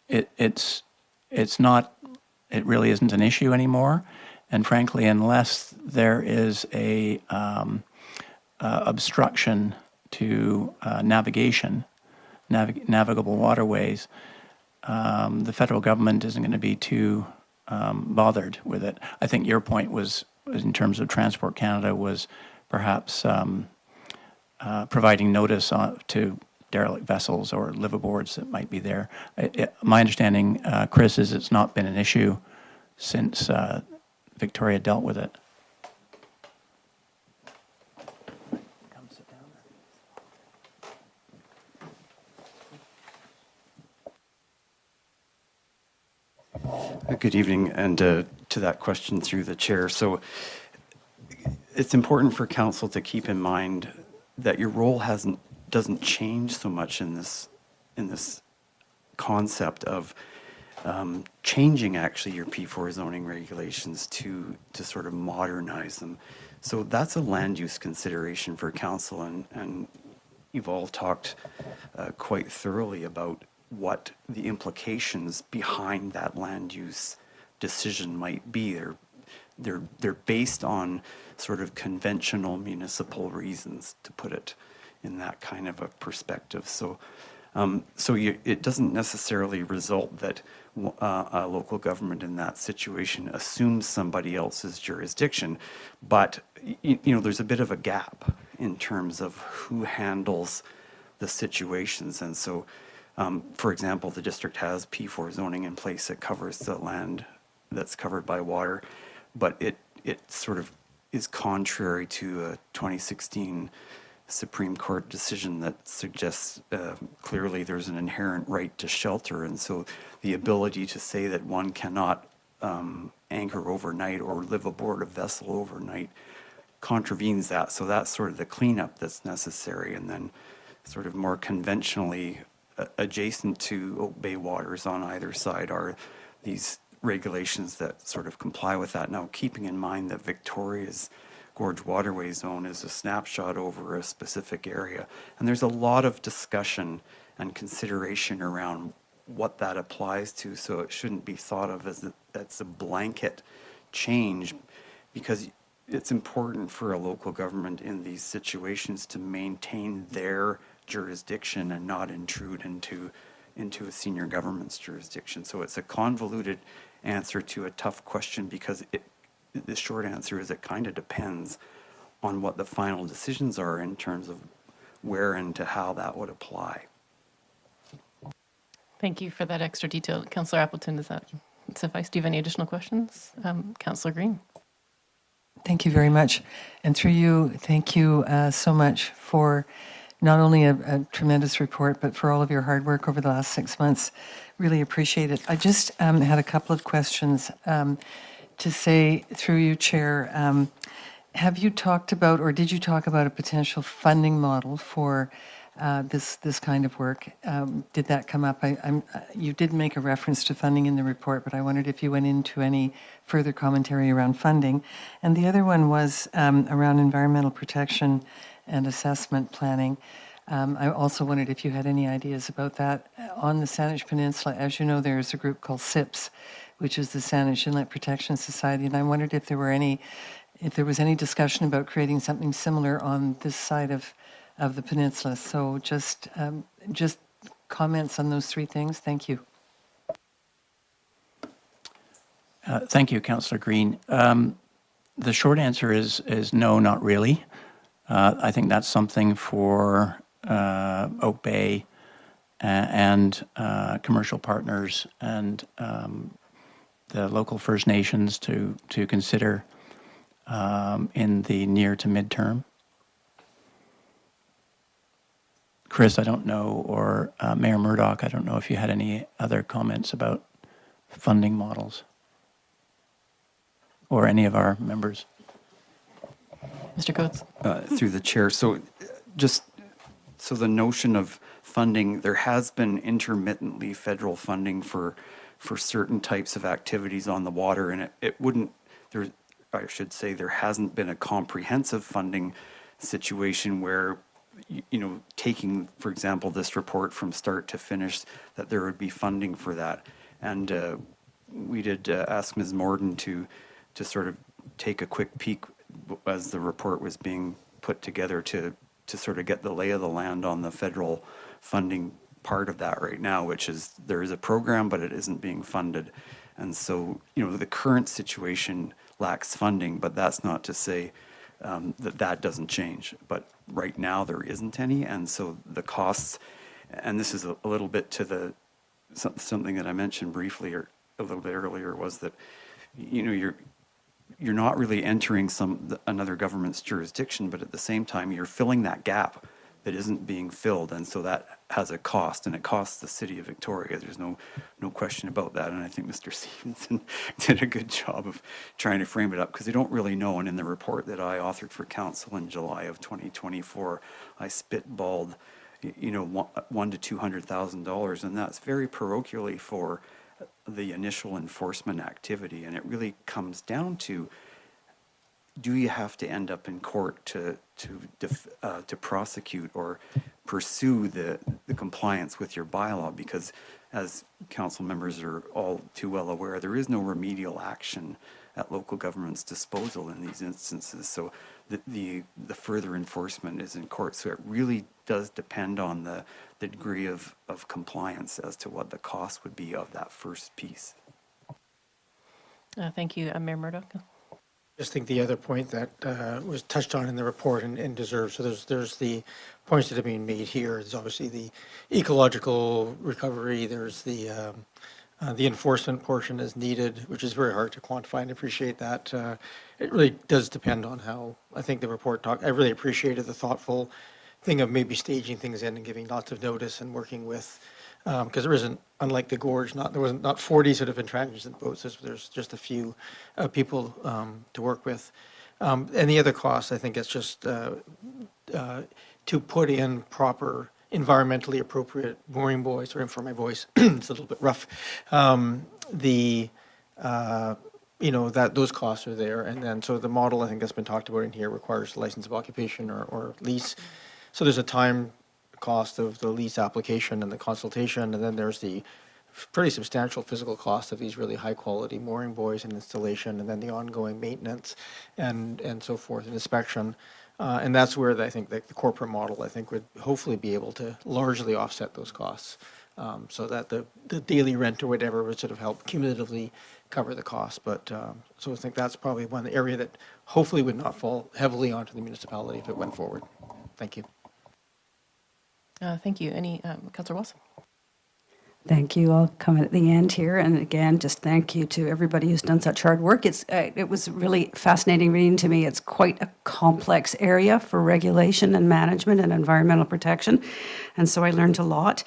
it's not, it really isn't an issue anymore. And frankly, unless there is a obstruction to navigation, navigable waterways, the federal government isn't going to be too bothered with it. I think your point was in terms of Transport Canada was perhaps providing notice to derelict vessels or liveaboards that might be there. My understanding, Chris, is it's not been an issue since Victoria dealt with it. Come sit down. Good evening, and to that question through the chair. So it's important for council to keep in mind that your role doesn't change so much in this concept of changing actually your P4 zoning regulations to sort of modernize them. So that's a land use consideration for council, and you've all talked quite thoroughly about what the implications behind that land use decision might be. They're based on sort of conventional municipal reasons, to put it in that kind of a perspective. So it doesn't necessarily result that a local government in that situation assumes somebody else's jurisdiction, but there's a bit of a gap in terms of who handles the situations. And so, for example, the district has P4 zoning in place that covers the land that's covered by water, but it sort of is contrary to a 2016 Supreme Court decision that suggests clearly there's an inherent right to shelter, and so the ability to say that one cannot anchor overnight or live aboard a vessel overnight contravenes that. So that's sort of the cleanup that's necessary, and then sort of more conventionally adjacent to Bay waters on either side are these regulations that sort of comply with that. Now, keeping in mind that Victoria's Gorge Waterway Zone is a snapshot over a specific area, and there's a lot of discussion and consideration around what that applies to, so it shouldn't be thought of as that's a blanket change, because it's important for a local government in these situations to maintain their jurisdiction and not intrude into a senior government's jurisdiction. So it's a convoluted answer to a tough question because the short answer is it kind of depends on what the final decisions are in terms of where and to how that would apply. Thank you for that extra detail. Councillor Appleton, does that suffice? Do you have any additional questions? Councillor Green. Thank you very much. And through you, thank you so much for not only a tremendous report, but for all of your hard work over the last 6 months. Really appreciate it. I just had a couple of questions to say through you, Chair. Have you talked about, or did you talk about a potential funding model for this kind of work? Did that come up? You did make a reference to funding in the report, but I wondered if you went into any further commentary around funding. And the other one was around environmental protection and assessment planning. I also wondered if you had any ideas about that. On the Saanich Peninsula, as you know, there's a group called SIPS, which is the Saanich Inlet Protection Society, and I wondered if there was any discussion about creating something similar on this side of the peninsula. So just comments on those three things. Thank you. Thank you, Councillor Green. The short answer is no, not really. I think that's something for Oak Bay and commercial partners and the local First Nations to consider in the near to midterm. Chris, I don't know, or Mayor Murdoch, I don't know if you had any other comments about funding models or any of our members. Mr. Coates. Through the chair. So the notion of funding, there has been intermittently federal funding for certain types of activities on the water, and it wouldn't, I should say, there hasn't been a comprehensive funding situation where, taking, for example, this report from start to finish, that there would be funding for that. And we did ask Ms. Morden to sort of take a quick peek as the report was being put together to sort of get the lay of the land on the federal funding part of that right now, which is there is a program, but it isn't being funded. And so, the current situation lacks funding, but that's not to say that doesn't change. But right now there isn't any, and so the costs, and this is a little bit to something that I mentioned briefly or a little bit earlier, was that you're not really entering another government's jurisdiction, but at the same time you're filling that gap that isn't being filled, and so that has a cost, and it costs the city of Victoria. There's no question about that, and I think Mr. Stevenson did a good job of trying to frame it up, because they don't really know. And in the report that I authored for council in July of 2024, I spitballed, $100,000 to $200,000, and that's very parochially for the initial enforcement activity. And it really comes down to, do you have to end up in court to prosecute or pursue the compliance with your bylaw? Because as council members are all too well aware, there is no remedial action at local government's disposal in these instances. So the further enforcement is in court. So it really does depend on the degree of compliance as to what the cost would be of that first piece. Thank you. Mayor Murdoch. Just think the other point that was touched on in the report and deserves, so there's the points that are being made here. There's obviously the ecological recovery. There's the enforcement portion is needed, which is very hard to quantify, and appreciate that. It really does depend on how, I think the report talked, I really appreciated the thoughtful thing of maybe staging things in and giving lots of notice and working with, because there isn't, unlike the gorge, there wasn't not 40 sort of intransigent boats. There's just a few people to work with, and the other cost, I think, it's just to put in proper environmentally appropriate mooring buoys. Sorry for my voice; it's a little bit rough. That those costs are there, and then so the model, I think, that's been talked about in here requires license of occupation or lease. So there's a time cost of the lease application and the consultation, and then there's the pretty substantial physical cost of these really high-quality mooring buoys and installation, and then the ongoing maintenance and so forth, and inspection. And that's where I think the corporate model, I think, would hopefully be able to largely offset those costs, so that the daily rent or whatever would sort of help cumulatively cover the cost. But so I think that's probably one area that hopefully would not fall heavily onto the municipality if it went forward. Thank you. Thank you. Any, Councillor Watson? Thank you. I'll come at the end here. And again, just thank you to everybody who's done such hard work. It was really fascinating reading to me. It's quite a complex area for regulation and management and environmental protection. And so I learned a lot.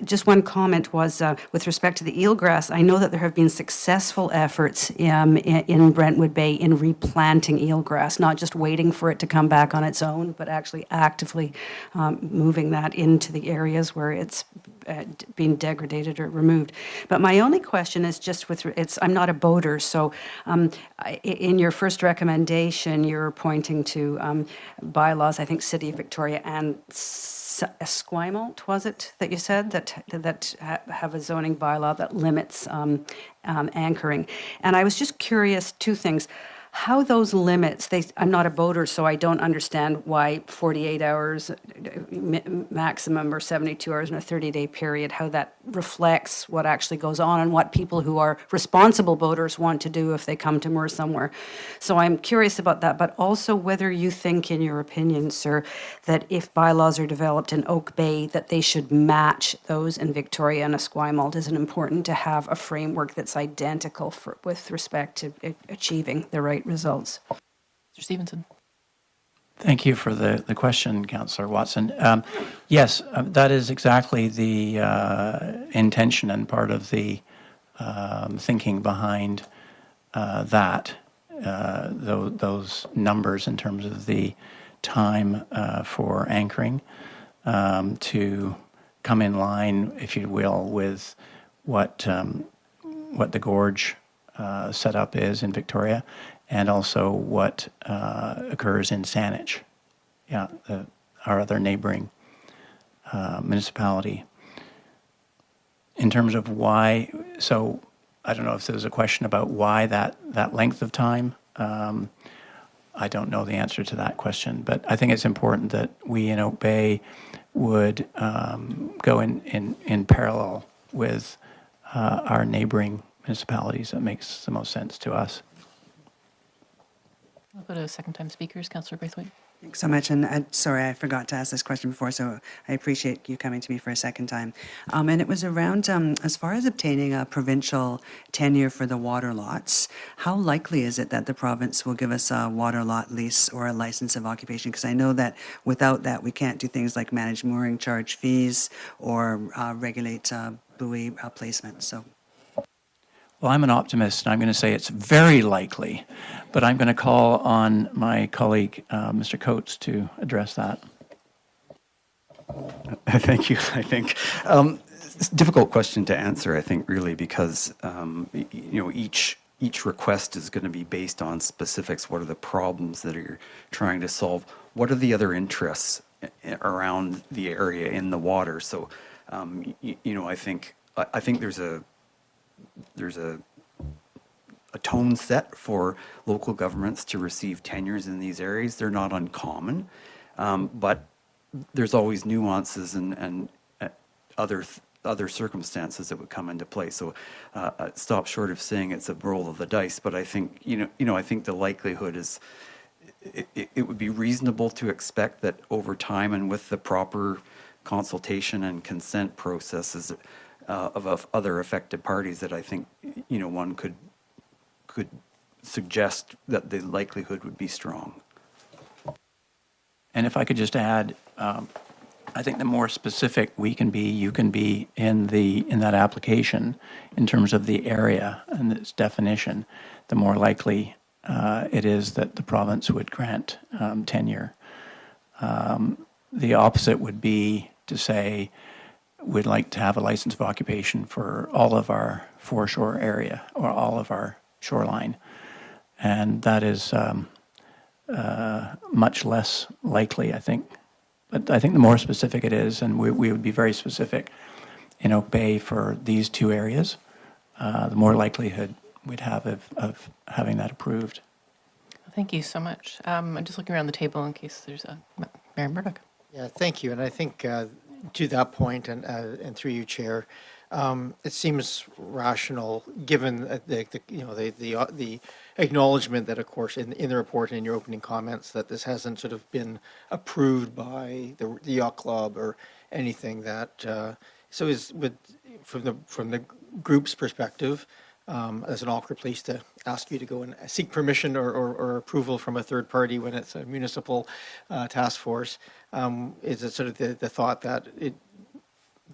Just one comment was with respect to the eelgrass, I know that there have been successful efforts in Brentwood Bay in replanting eelgrass, not just waiting for it to come back on its own, but actually actively moving that into the areas where it's being degraded or removed. But my only question is just I'm not a boater, so in your first recommendation, you're pointing to bylaws, I think City of Victoria and Esquimalt, was it, that you said, that have a zoning bylaw that limits anchoring. And I was just curious, two things. How those limits, I'm not a boater, so I don't understand why 48 hours maximum or 72 hours in a 30-day period, how that reflects what actually goes on and what people who are responsible boaters want to do if they come to moor somewhere. So I'm curious about that, but also whether you think, in your opinion, sir, that if bylaws are developed in Oak Bay, that they should match those in Victoria and Esquimalt. Is it important to have a framework that's identical with respect to achieving the right results? Mr. Stevenson. Thank you for the question, Councillor Watson. Yes, that is exactly the intention and part of the thinking behind that, those numbers in terms of the time for anchoring to come in line, if you will, with what the gorge setup is in Victoria, and also what occurs in Saanich, our other neighboring municipality. In terms of why, so I don't know if there was a question about why that length of time. I don't know the answer to that question, but I think it's important that we in Oak Bay would go in parallel with our neighboring municipalities. That makes the most sense to us. I'll go to second-time speakers. Councillor Braithwaite. Thanks so much. And sorry, I forgot to ask this question before, so I appreciate you coming to me for a second time. And it was around, as far as obtaining a provincial tenure for the water lots, how likely is it that the province will give us a water lot lease or a license of occupation? Because I know that without that, we can't do things like manage mooring, charge fees, or regulate buoy placement. So. Well, I'm an optimist, and I'm going to say it's very likely, but I'm going to call on my colleague, Mr. Coates, to address that. Thank you. I think it's a difficult question to answer, I think, really, because each request is going to be based on specifics. What are the problems that you're trying to solve? What are the other interests around the area in the water? So, I think there's a tone set for local governments to receive tenures in these areas. They're not uncommon, but there's always nuances and other circumstances that would come into play. So stop short of saying it's a roll of the dice, but I think I think the likelihood is it would be reasonable to expect that over time and with the proper consultation and consent processes of other affected parties, that I think one could suggest that the likelihood would be strong. And if I could just add, I think the more specific we can be, you can be in that application in terms of the area and its definition, the more likely it is that the province would grant tenure. The opposite would be to say, we'd like to have a license of occupation for all of our foreshore area or all of our shoreline. And that is much less likely, I think. But I think the more specific it is, and we would be very specific, in Oak Bay for these two areas, the more likelihood we'd have of having that approved. Thank you so much. I'm just looking around the table in case there's a Mayor Murdoch. Yeah, thank you. And I think to that point, and through you, Chair, it seems rational, given the acknowledgement that, of course, in the report and in your opening comments, that this hasn't sort of been approved by the yacht club or anything. That so is from the group's perspective. As an awkward place to ask you to go and seek permission or approval from a third party when it's a municipal task force. Is it sort of the thought that it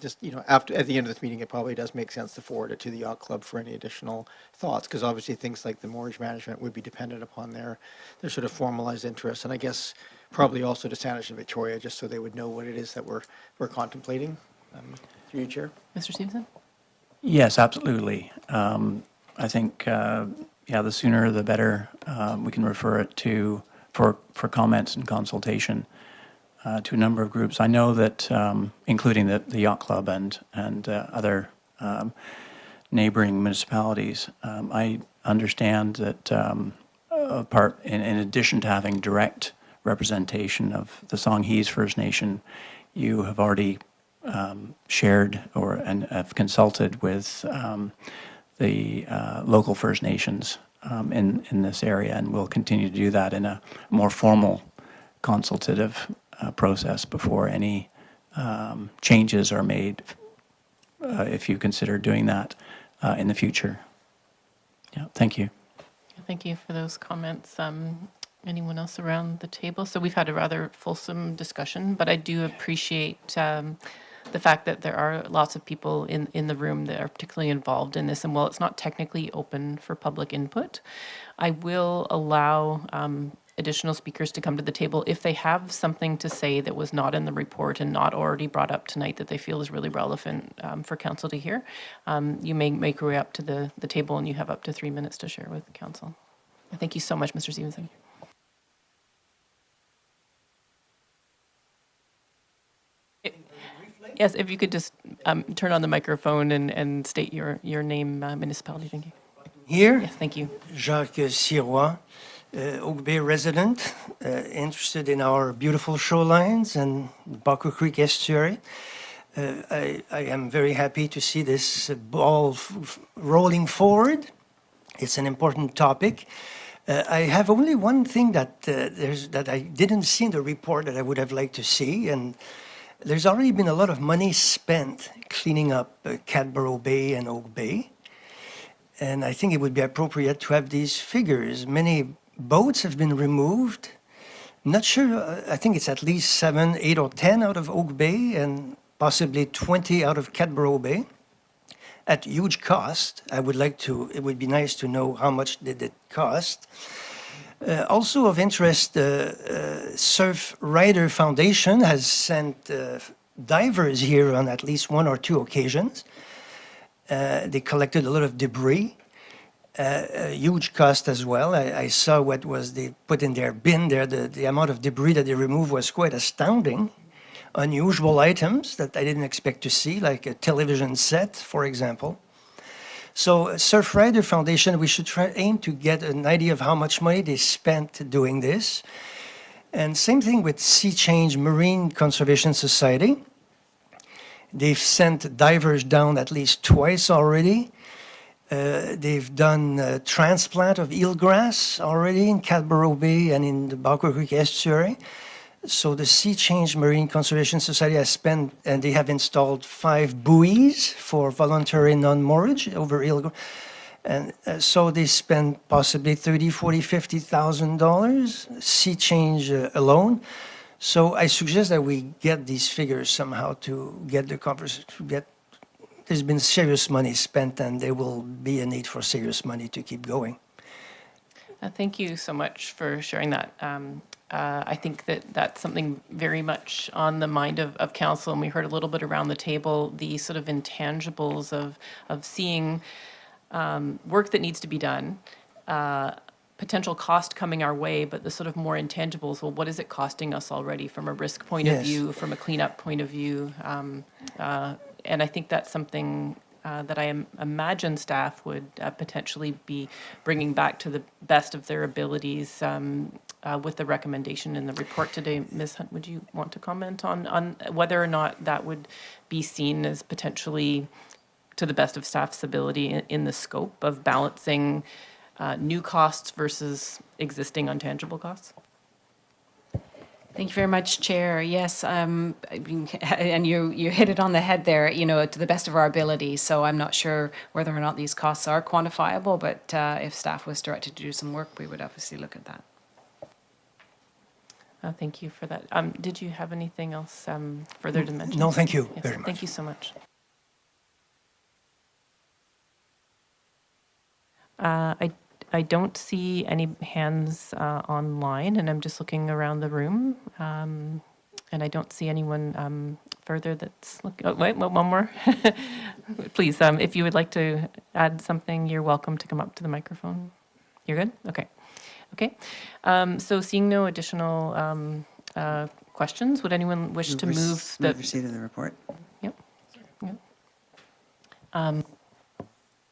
just, after at the end of this meeting, it probably does make sense to forward it to the yacht club for any additional thoughts, because obviously things like the mortgage management would be dependent upon their sort of formalized interests, and I guess probably also to Saanich and Victoria, just so they would know what it is that we're contemplating. Through you, Chair. Mr. Stevenson? Yes, absolutely. I think, the sooner the better. We can refer it to for comments and consultation to a number of groups. I know that, including the yacht club and other neighboring municipalities. I understand that in addition to having direct representation of the Songhees First Nation, you have already shared and have consulted with the local First Nations in this area, and will continue to do that in a more formal consultative process before any changes are made, if you consider doing that in the future. Yeah, thank you. Thank you for those comments. Anyone else around the table? So we've had a rather fulsome discussion, but I do appreciate the fact that there are lots of people in the room that are particularly involved in this. And while it's not technically open for public input, I will allow additional speakers to come to the table if they have something to say that was not in the report and not already brought up tonight that they feel is really relevant for council to hear. You may make your way up to the table, and you have up to 3 minutes to share with council. Thank you so much, Mr. Stevenson. Yes, if you could just turn on the microphone and state your name, municipality. Thank you. Here? Yes, thank you. Jacques Sirois, Oak Bay resident, interested in our beautiful shorelines and Baco Creek estuary. I am very happy to see this ball rolling forward. It's an important topic. I have only one thing that I didn't see in the report that I would have liked to see, and there's already been a lot of money spent cleaning up Cadborough Bay and Oak Bay. And I think it would be appropriate to have these figures. Many boats have been removed. I'm not sure, I think it's at least 7, 8, or 10 out of Oak Bay and possibly 20 out of Cadborough Bay at huge cost. It would be nice to know how much did it cost. Also of interest, Surf Rider Foundation has sent divers here on at least 1 or 2 occasions. They collected a lot of debris, a huge cost as well. I saw what was they put in their bin there. The amount of debris that they removed was quite astounding. Unusual items that I didn't expect to see, like a television set, for example. So Surf Rider Foundation, we should aim to get an idea of how much money they spent doing this. And same thing with Sea Change Marine Conservation Society. They've sent divers down at least twice already. They've done transplant of eelgrass already in Cadborough Bay and in the Baco Creek estuary. So the Sea Change Marine Conservation Society has spent, and they have installed 5 buoys for voluntary non-moorage over eelgrass. And so they spent possibly $30,000, $40,000, $50,000 Sea Change alone. So I suggest that we get these figures somehow to get the conversation. There's been serious money spent, and there will be a need for serious money to keep going. Thank you so much for sharing that. I think that's something very much on the mind of council, and we heard a little bit around the table, the sort of intangibles of seeing work that needs to be done, potential cost coming our way, but the sort of more intangibles, well, what is it costing us already from a risk point of view, from a cleanup point of view, And I think that's something that imagine staff would potentially be bringing back to the best of their abilities with the recommendation in the report today. Ms. Hunt, would you want to comment on whether or not that would be seen as potentially to the best of staff's ability in the scope of balancing new costs versus existing untangible costs? Thank you very much, Chair. Yes, I mean, and you hit it on the head there, you know, to the best of our ability. So I'm not sure whether or not these costs are quantifiable, but if staff was directed to do some work, we would obviously look at that. Thank you for that. Did you have anything else further to mention? No, thank you Yes, very much. Thank you so much. I don't see any hands online, and I'm just looking around the room, and I don't see anyone further that's looking. Oh, wait, one more. Please, if you would like to add something, you're welcome to come up to the microphone. You're good? Okay. Okay. So seeing no additional questions, would anyone wish to move the... Move receipt of the report. Yep. Yep.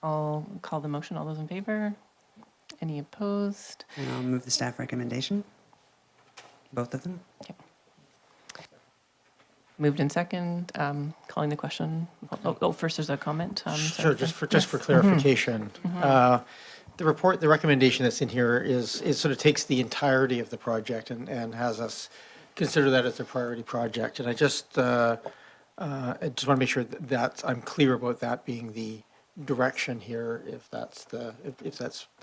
I'll call the motion. All those in favor? Any opposed? And I'll move the staff recommendation. Both of them. Okay. Moved in second. Calling the question. Oh, first there's a comment. Sure, just for clarification. The report, the recommendation that's in here is sort of takes the entirety of the project and has us consider that as a priority project. And I just want to make sure that I'm clear about that being the direction here, if that's the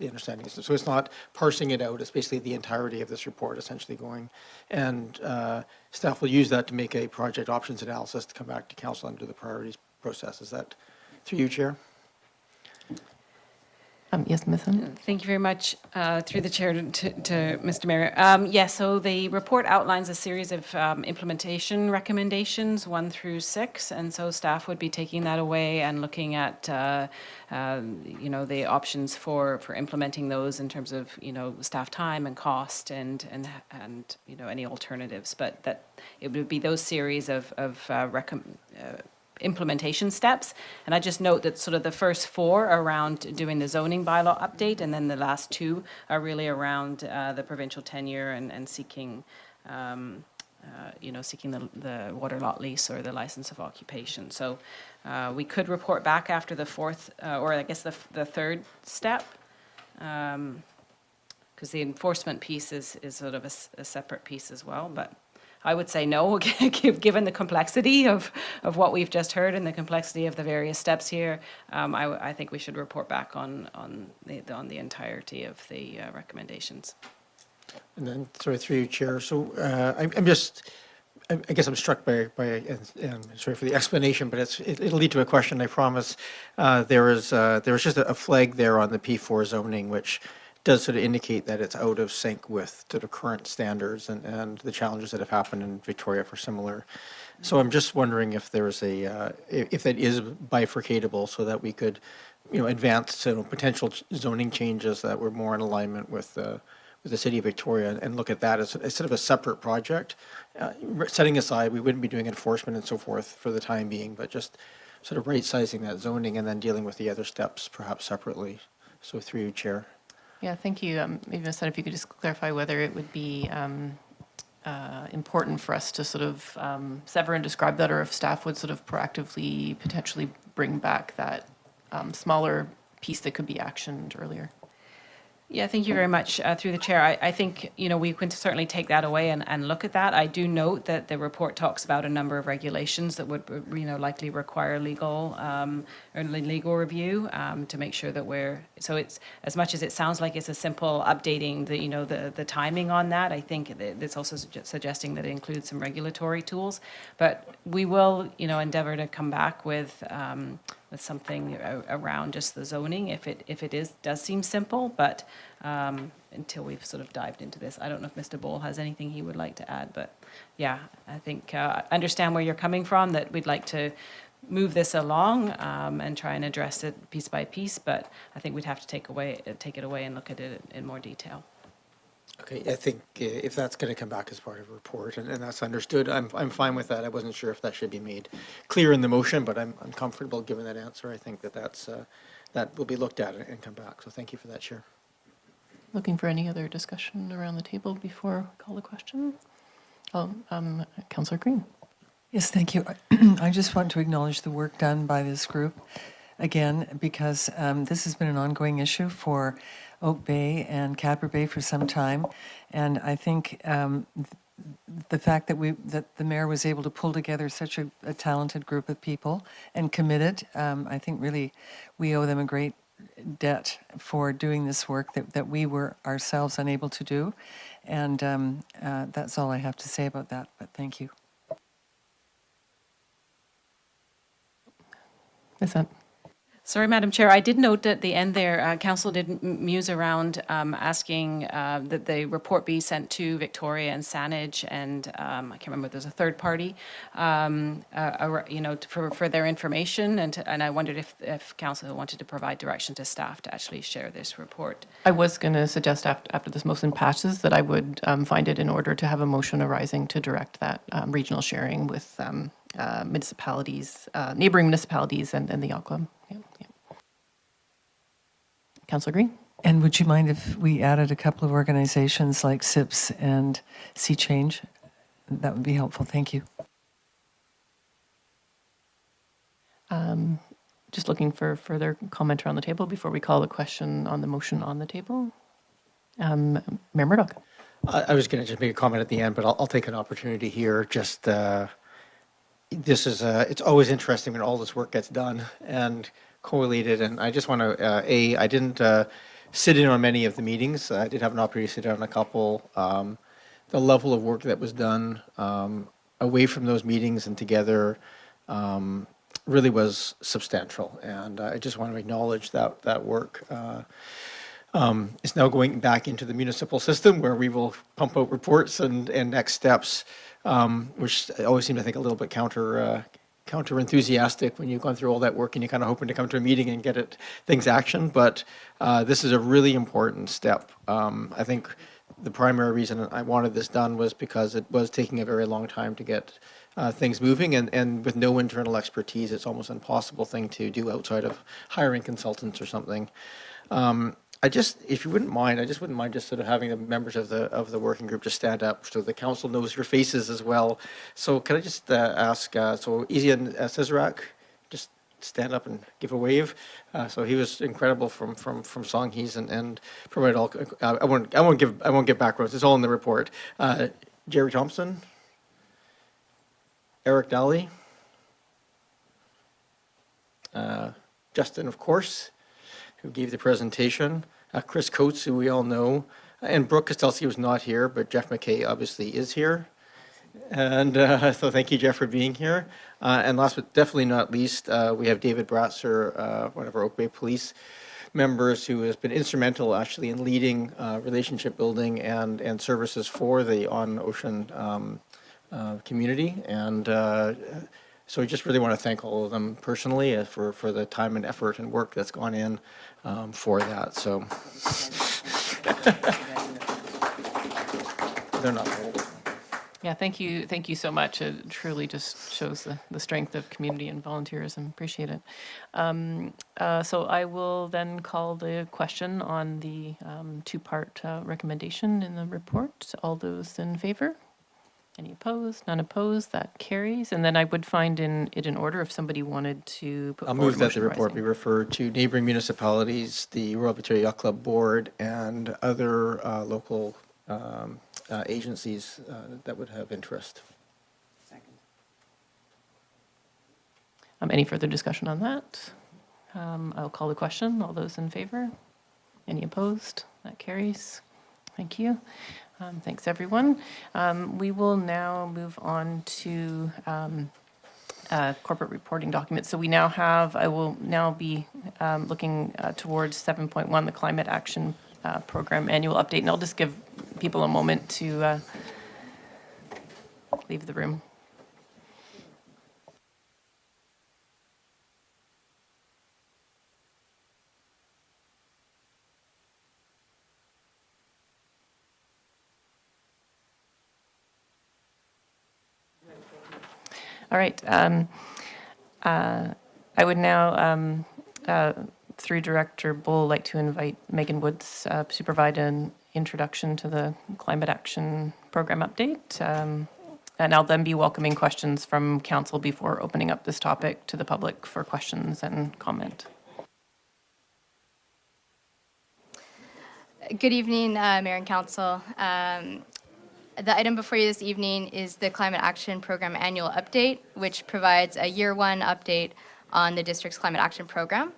understanding. So it's not parsing it out, it's basically the entirety of this report essentially going, and staff will use that to make a project options analysis to come back to council under the priorities process. Is that through you, Chair? Yes, Ms. Hunt. Thank you very much, through the chair to Mr. Mayor. Yes, so the report outlines a series of implementation recommendations, 1 through 6, and so staff would be taking that away and looking at, you know, the options for implementing those in terms of, you know, staff time and cost and you know, any alternatives. But that it would be those series of implementation steps. And I just note that sort of the first 4 are around doing the zoning bylaw update, and then the last 2 are really around the provincial tenure and seeking, you know, seeking the water lot lease or the license of occupation. So we could report back after the 4th, or I guess the 3rd step, because the enforcement piece is sort of a separate piece as well. But I would say no, given the complexity of what we've just heard and the complexity of the various steps here. I think we should report back on the entirety of the recommendations. And then, sorry, through you, Chair. So I guess I'm struck by and sorry for the explanation, but it'll lead to a question, I promise. There was just a flag there on the P4 zoning, which does sort of indicate that it's out of sync with sort of current standards and the challenges that have happened in Victoria for similar. So I'm just wondering if there's if that is bifurcatable so that we could, you know, advance potential zoning changes that were more in alignment with the City of Victoria and look at that as sort of a separate project. Setting aside, we wouldn't be doing enforcement and so forth for the time being, but just sort of right-sizing that zoning and then dealing with the other steps perhaps separately. So through you, Chair. Yeah, thank you. Maybe, Ms. Hunt, if you could just clarify whether it would be important for us to sort of sever and describe that, or if staff would sort of proactively potentially bring back that smaller piece that could be actioned earlier. Yeah, thank you very much. Through the chair, I think, you know, we can certainly take that away and look at that. I do note that the report talks about a number of regulations that would, you know, likely require legal review to make sure that so it's, as much as it sounds like it's a simple updating the timing on that, I think it's also suggesting that it includes some regulatory tools. But we will, you know, endeavor to come back with something around just the zoning if it does seem simple, but until we've sort of dived into this. I don't know if Mr. Bowl has anything he would like to add, but yeah, I think I understand where you're coming from, that we'd like to move this along and try and address it piece by piece, but I think we'd have to take it away and look at it in more detail. Okay, I think if that's going to come back as part of a report and that's understood, I'm fine with that. I wasn't sure if that should be made clear in the motion, but I'm comfortable giving that answer. I think that will be looked at and come back. So thank you for that, Chair. Looking for any other discussion around the table before we call the question? Oh, Councillor Green. Yes, thank you. I just want to acknowledge the work done by this group again, because this has been an ongoing issue for Oak Bay and Cadbury Bay for some time. And I think the fact that the mayor was able to pull together such a talented group of people and committed, I think really we owe them a great debt for doing this work that we were ourselves unable to do. And that's all I have to say about that, but thank you. Is that? Sorry, Madam Chair, I did note at the end there, Council did muse around asking that the report be sent to Victoria and Saanich, and I can't remember if there's a third party, for their information, and I wondered if Council wanted to provide direction to staff to actually share this report. I was going to suggest after this motion passes that I would find it in order to have a motion arising to direct that regional sharing with municipalities, neighboring municipalities and the yacht club. Yeah. Councillor Green? And would you mind if we added a couple of organizations like SIPS and Sea Change? That would be helpful. Thank you. Just looking for further comment around the table before we call the question on the motion on the table. Mayor Murdoch. I was going to just make a comment at the end, but I'll take an opportunity here. Just it's always interesting when all this work gets done and collated, and I just want to I didn't sit in on many of the meetings. I did have an opportunity to sit in on a couple. The level of work that was done away from those meetings and together really was substantial, and I just want to acknowledge that work. It's now going back into the municipal system where we will pump out reports and next steps, which I always seem to think a little bit counter enthusiastic when you've gone through all that work and you're kind of hoping to come to a meeting and get things action. But this is a really important step. I think the primary reason I wanted this done was because it was taking a very long time to get things moving, and with no internal expertise, it's almost an impossible thing to do outside of hiring consultants or something. If you wouldn't mind, I just wouldn't mind just sort of having the members of the working group just stand up so the council knows your faces as well. So can I just ask, so Izian Cesarak, just stand up and give a wave. So he was incredible from Songhees and provided all. I won't give backgrounds. It's all in the report. Jerry Thompson, Eric Daly, Justin, of course, who gave the presentation, Chris Coates, who we all know, and Brooke Kostelski was not here, but Jeff McKay obviously is here. And so thank you, Jeff, for being here. And last but definitely not least, we have David Bratzer, one of our Oak Bay Police members, who has been instrumental actually in leading relationship building and services for the on-ocean community. And so I just really want to thank all of them personally for the time and effort and work that's gone in for that. So they're not old. Yeah, thank you so much. It truly just shows the strength of community and volunteerism. Appreciate it. So I will then call the question on the two-part recommendation in the report. All those in favor? Any opposed? None opposed? That carries. And then I would find it in order if somebody wanted to put I'll forward move that the motion report be rising. referred to neighboring municipalities, the Royal Victoria Yacht Club Board, and other local agencies that would have interest. Any further discussion on that? I'll call the question. All those in favor? Any opposed? That carries. Thank you. Thanks, everyone. We will now move on to corporate reporting documents. So I will now be looking towards 7.1, the Climate Action Program Annual Update, and I'll just give people a moment to leave the room. All right. I would now, through Director Bull, like to invite Megan Woods to provide an introduction to the Climate Action Program update. And I'll then be welcoming questions from Council before opening up this topic to the public for questions and comment. Good evening, Mayor and Council. The item before you this evening is the Climate Action Program Annual Update, which provides a Year 1 update on the district's Climate Action Program.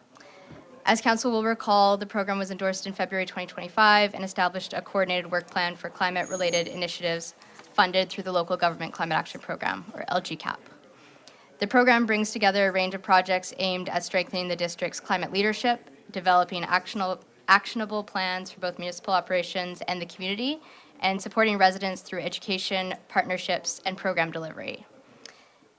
As Council will recall, the program was endorsed in February 2025 and established a coordinated work plan for climate-related initiatives funded through the Local Government Climate Action Program, or LGCAP. The program brings together a range of projects aimed at strengthening the district's climate leadership, developing actionable plans for both municipal operations and the community, and supporting residents through education, partnerships, and program delivery.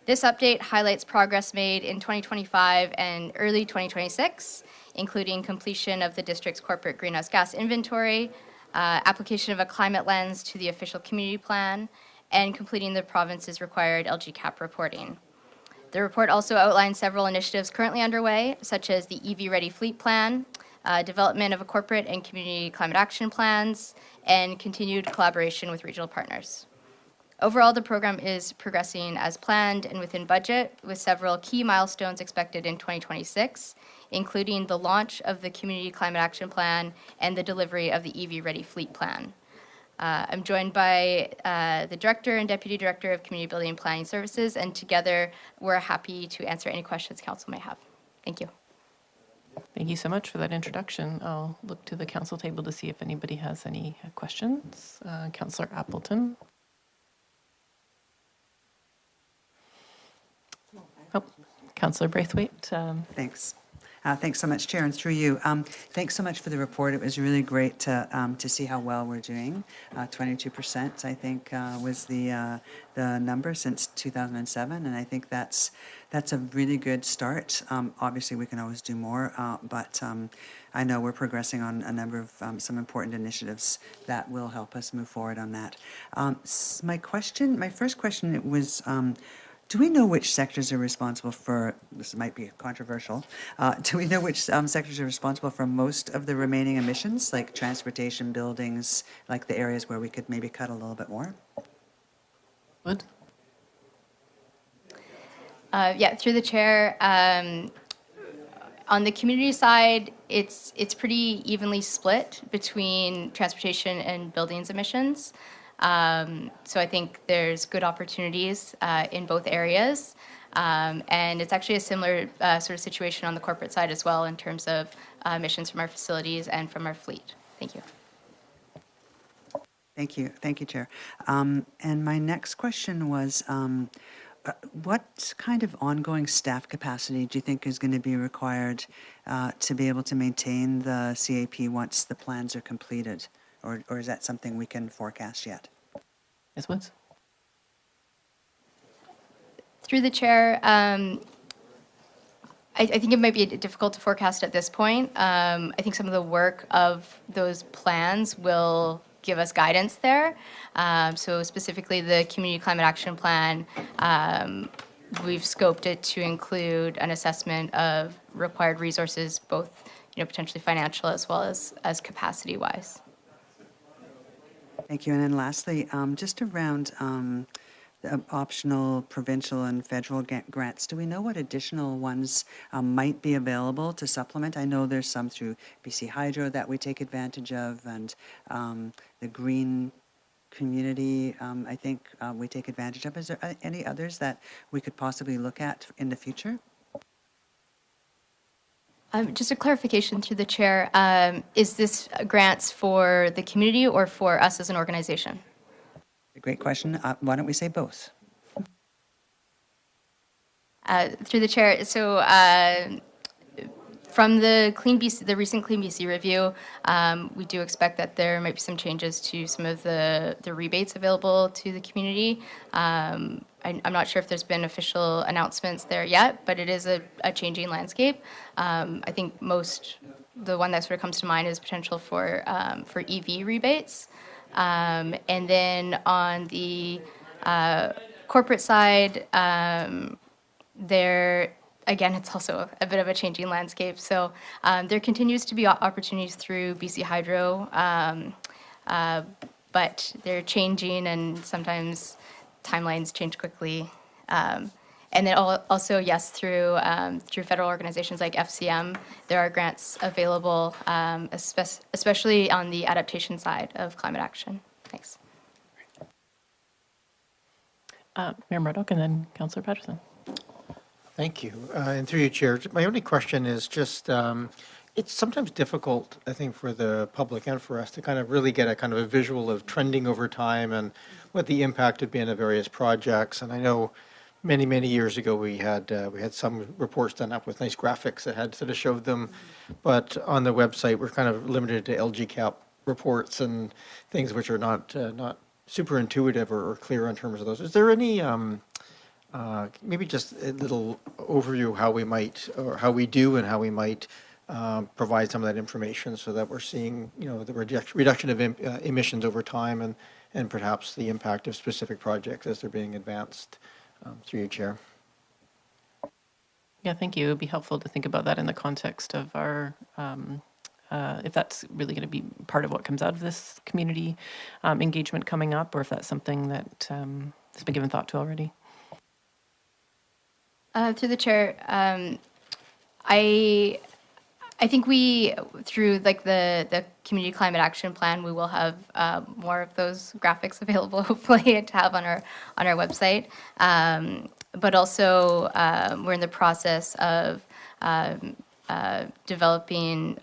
This update highlights progress made in 2025 and early 2026, including completion of the district's corporate greenhouse gas inventory, application of a climate lens to the official community plan, and completing the province's required LGCAP reporting. The report also outlines several initiatives currently underway, such as the EV-ready fleet plan, development of a corporate and community climate action plans, and continued collaboration with regional partners. Overall, the program is progressing as planned and within budget, with several key milestones expected in 2026, including the launch of the Community Climate Action Plan and the delivery of the EV-ready fleet plan. I'm joined by the Director and Deputy Director of Community Building and Planning Services, and together we're happy to answer any questions Council may have. Thank you. Thank you so much for that introduction. I'll look to the Council table to see if anybody has any questions. Councillor Appleton. Oh, Councillor Braithwaite. Thanks. Thanks so much, Chair, and through you. Thanks so much for the report. It was really great to see how well we're doing. 22%, I think, was the number since 2007, and I think that's a really good start. Obviously, we can always do more, but I know we're progressing on a number of some important initiatives that will help us move forward on that. My first question was, do we know which sectors are responsible for, this might be controversial, do we know which sectors are responsible for most of the remaining emissions, like transportation, buildings, like the areas where we could maybe cut a little bit more? What? Yeah, through the chair. On the community side, it's pretty evenly split between transportation and buildings emissions. So I think there's good opportunities in both areas. And it's actually a similar sort of situation on the corporate side as well in terms of emissions from our facilities and from our fleet. Thank you. Thank you. Thank you, Chair. And my next question was, what kind of ongoing staff capacity do you think is going to be required to be able to maintain the CAP once the plans are completed? Or is that something we can forecast yet? Ms. Woods? Through the chair, I think it might be difficult to forecast at this point. I think some of the work of those plans will give us guidance there. So specifically the Community Climate Action Plan, we've scoped it to include an assessment of required resources, both potentially financial as well as capacity-wise. Thank you. And then lastly, just around the optional provincial and federal grants, do we know what additional ones might be available to supplement? I know there's some through BC Hydro that we take advantage of, and the green community, I think we take advantage of. Is there any others that we could possibly look at in the future? Just a clarification through the chair. Is this grants for the community or for us as an organization? A great question. Why don't we say both? Through the chair. So from the recent Clean BC review, we do expect that there might be some changes to some of the rebates available to the community. I'm not sure if there's been official announcements there yet, but it is a changing landscape. I think the one that sort of comes to mind is potential for EV rebates. And then on the corporate side, there, again, it's also a bit of a changing landscape. So there continues to be opportunities through BC Hydro, but they're changing, and sometimes timelines change quickly. And then also, yes, through federal organizations like FCM, there are grants available, especially on the adaptation side of climate action. Thanks. Mayor Murdoch and then Councillor Patterson. Thank you. And through you, Chair, my only question is just, it's sometimes difficult, I think, for the public and for us to kind of really get a kind of a visual of trending over time and what the impact have been of various projects. And I know many, many years ago we had some reports done up with nice graphics that had sort of showed them, but on the website we're kind of limited to LGCAP reports and things which are not super intuitive or clear in terms of those. Is there any maybe just a little overview how we might, or how we do and how we might provide some of that information so that we're seeing, the reduction of emissions over time and perhaps the impact of specific projects as they're being advanced, through you, Chair. Yeah, thank you. It would be helpful to think about that in the context of our, if that's really going to be part of what comes out of this community engagement coming up, or if that's something that has been given thought to already. Through the chair, I think we, through like the community climate action plan, we will have more of those graphics available, hopefully, to have on our website. But also, we're in the process of developing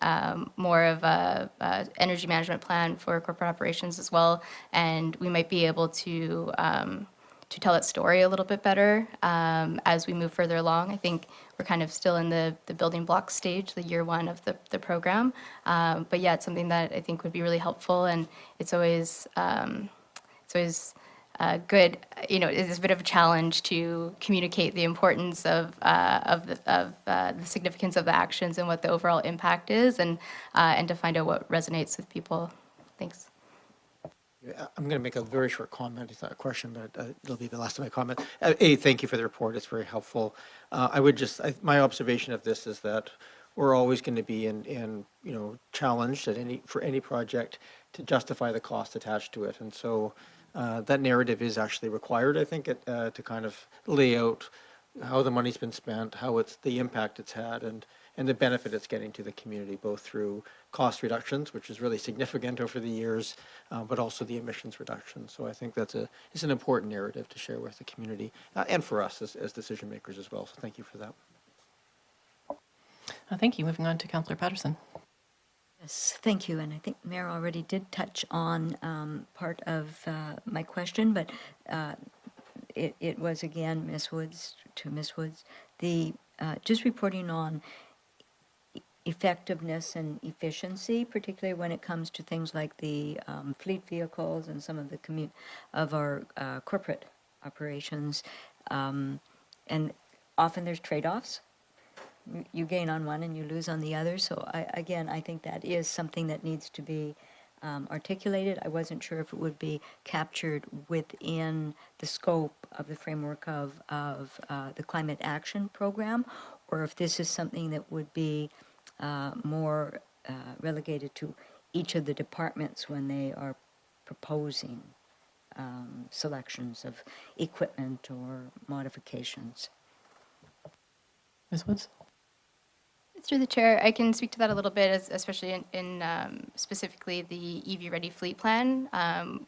more of a energy management plan for corporate operations as well, and we might be able to tell that story a little bit better as we move further along. I think we're kind of still in the building block stage, the year one of the program. But yeah, it's something that I think would be really helpful, and it's always good. It's a bit of a challenge to communicate the importance of the significance of the actions and what the overall impact is, and to find out what resonates with people. Thanks. I'm going to make a very short comment. It's not a question, but it'll be the last of my comment. Thank you for the report. It's very helpful. I would just, my observation of this is that we're always going to be challenged for any project to justify the cost attached to it. And so that narrative is actually required, I think, to kind of lay out how the money's been spent, how the impact it's had, and the benefit it's getting to the community, both through cost reductions, which is really significant over the years, but also the emissions reduction. So I think it's an important narrative to share with the community and for us as decision makers as well. So thank you for that. Thank you. Moving on to Councillor Patterson. Yes, thank you. And I think Mayor already did touch on part of my question, but it was again Ms. Woods, the just reporting on effectiveness and efficiency, particularly when it comes to things like the fleet vehicles and some of the of our corporate operations. And often there's trade-offs. You gain on one and you lose on the other. So I think that is something that needs to be articulated. I wasn't sure if it would be captured within the scope of the framework of the climate action program, or if this is something that would be more relegated to each of the departments when they are proposing selections of equipment or modifications. Ms. Woods? Through the chair, I can speak to that a little bit, especially in specifically the EV Ready Fleet Plan,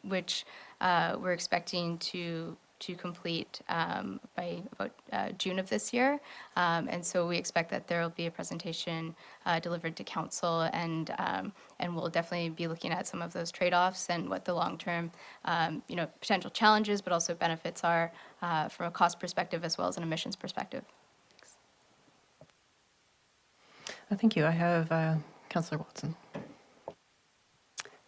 which we're expecting to complete by about June of this year. And so we expect that there will be a presentation delivered to council, and we'll definitely be looking at some of those trade-offs and what the long-term potential challenges, but also benefits are from a cost perspective as well as an emissions perspective. Thank you. I have Councillor Watson.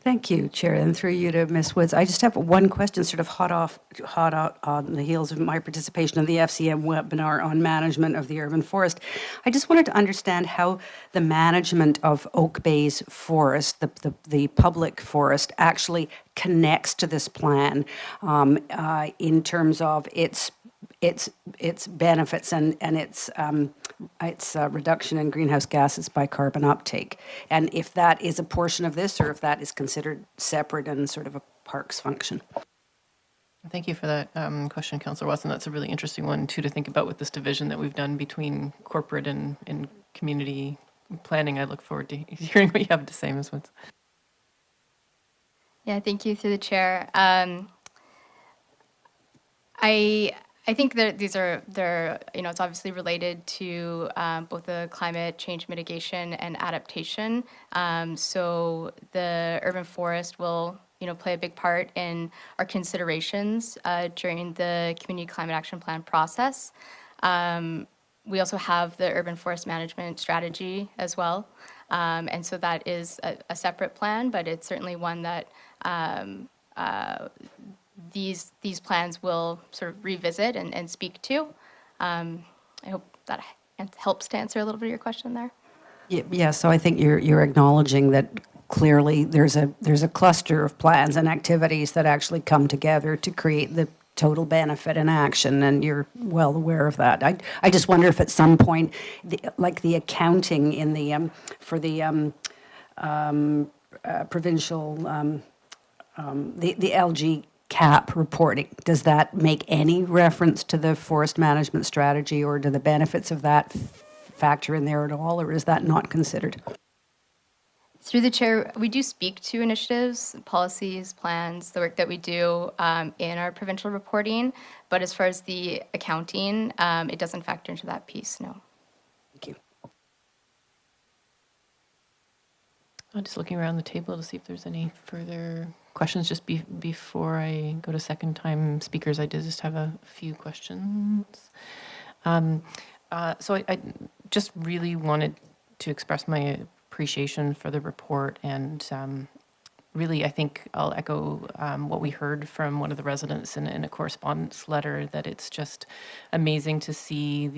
Thank you, Chair, and through you to Ms. Woods. I just have one question, sort of hot out on the heels of my participation in the FCM webinar on management of the urban forest. I just wanted to understand how the management of Oak Bay's forest, the public forest, actually connects to this plan in terms of its benefits and its reduction in greenhouse gases by carbon uptake, and if that is a portion of this or if that is considered separate and sort of a parks function. Thank you for that question, Councillor Watson. That's a really interesting one too to think about with this division that we've done between corporate and community planning. I look forward to hearing what you have to say, Ms. Woods. Yeah, thank you through the chair. I think that they're it's obviously related to both the climate change mitigation and adaptation. So the urban forest will play a big part in our considerations during the Community Climate Action Plan process. We also have the urban forest management strategy as well. And so that is a separate plan, but it's certainly one that these plans will sort of revisit and speak to. I hope that helps to answer a little bit of your question there. Yeah, so I think you're acknowledging that clearly there's a cluster of plans and activities that actually come together to create the total benefit in action, and you're well aware of that. I just wonder if at some point, the accounting in the for the provincial the LG cap reporting, does that make any reference to the forest management strategy, or do the benefits of that factor in there at all, or is that not considered? Through the chair, we do speak to initiatives, policies, plans, the work that we do in our provincial reporting, but as far as the accounting, it doesn't factor into that piece, no. Thank you. I'm just looking around the table to see if there's any further questions. Just before I go to second time speakers, I did just have a few questions. So I just really wanted to express my appreciation for the report, and really I think I'll echo what we heard from one of the residents in a correspondence letter, that it's just amazing to see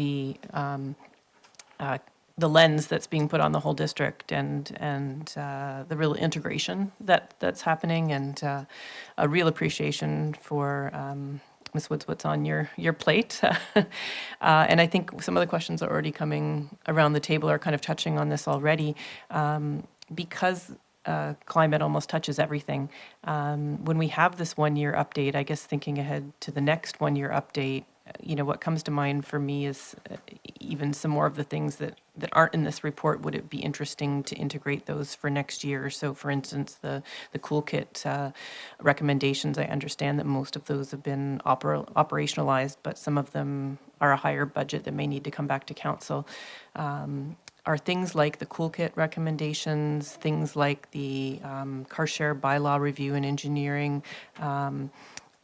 the lens that's being put on the whole district, and the real integration that's happening, and a real appreciation for Ms. Woods, what's on your plate. And I think some of the questions that are already coming around the table are kind of touching on this already, because climate almost touches everything. When we have this one-year update, I guess thinking ahead to the next one-year update, what comes to mind for me is even some more of the things that aren't in this report. Would it be interesting to integrate those for next year? So for instance, the Cool Kit recommendations, I understand that most of those have been operationalized, but some of them are a higher budget that may need to come back to council. Are things like the Cool Kit recommendations, things like the car share bylaw review and engineering,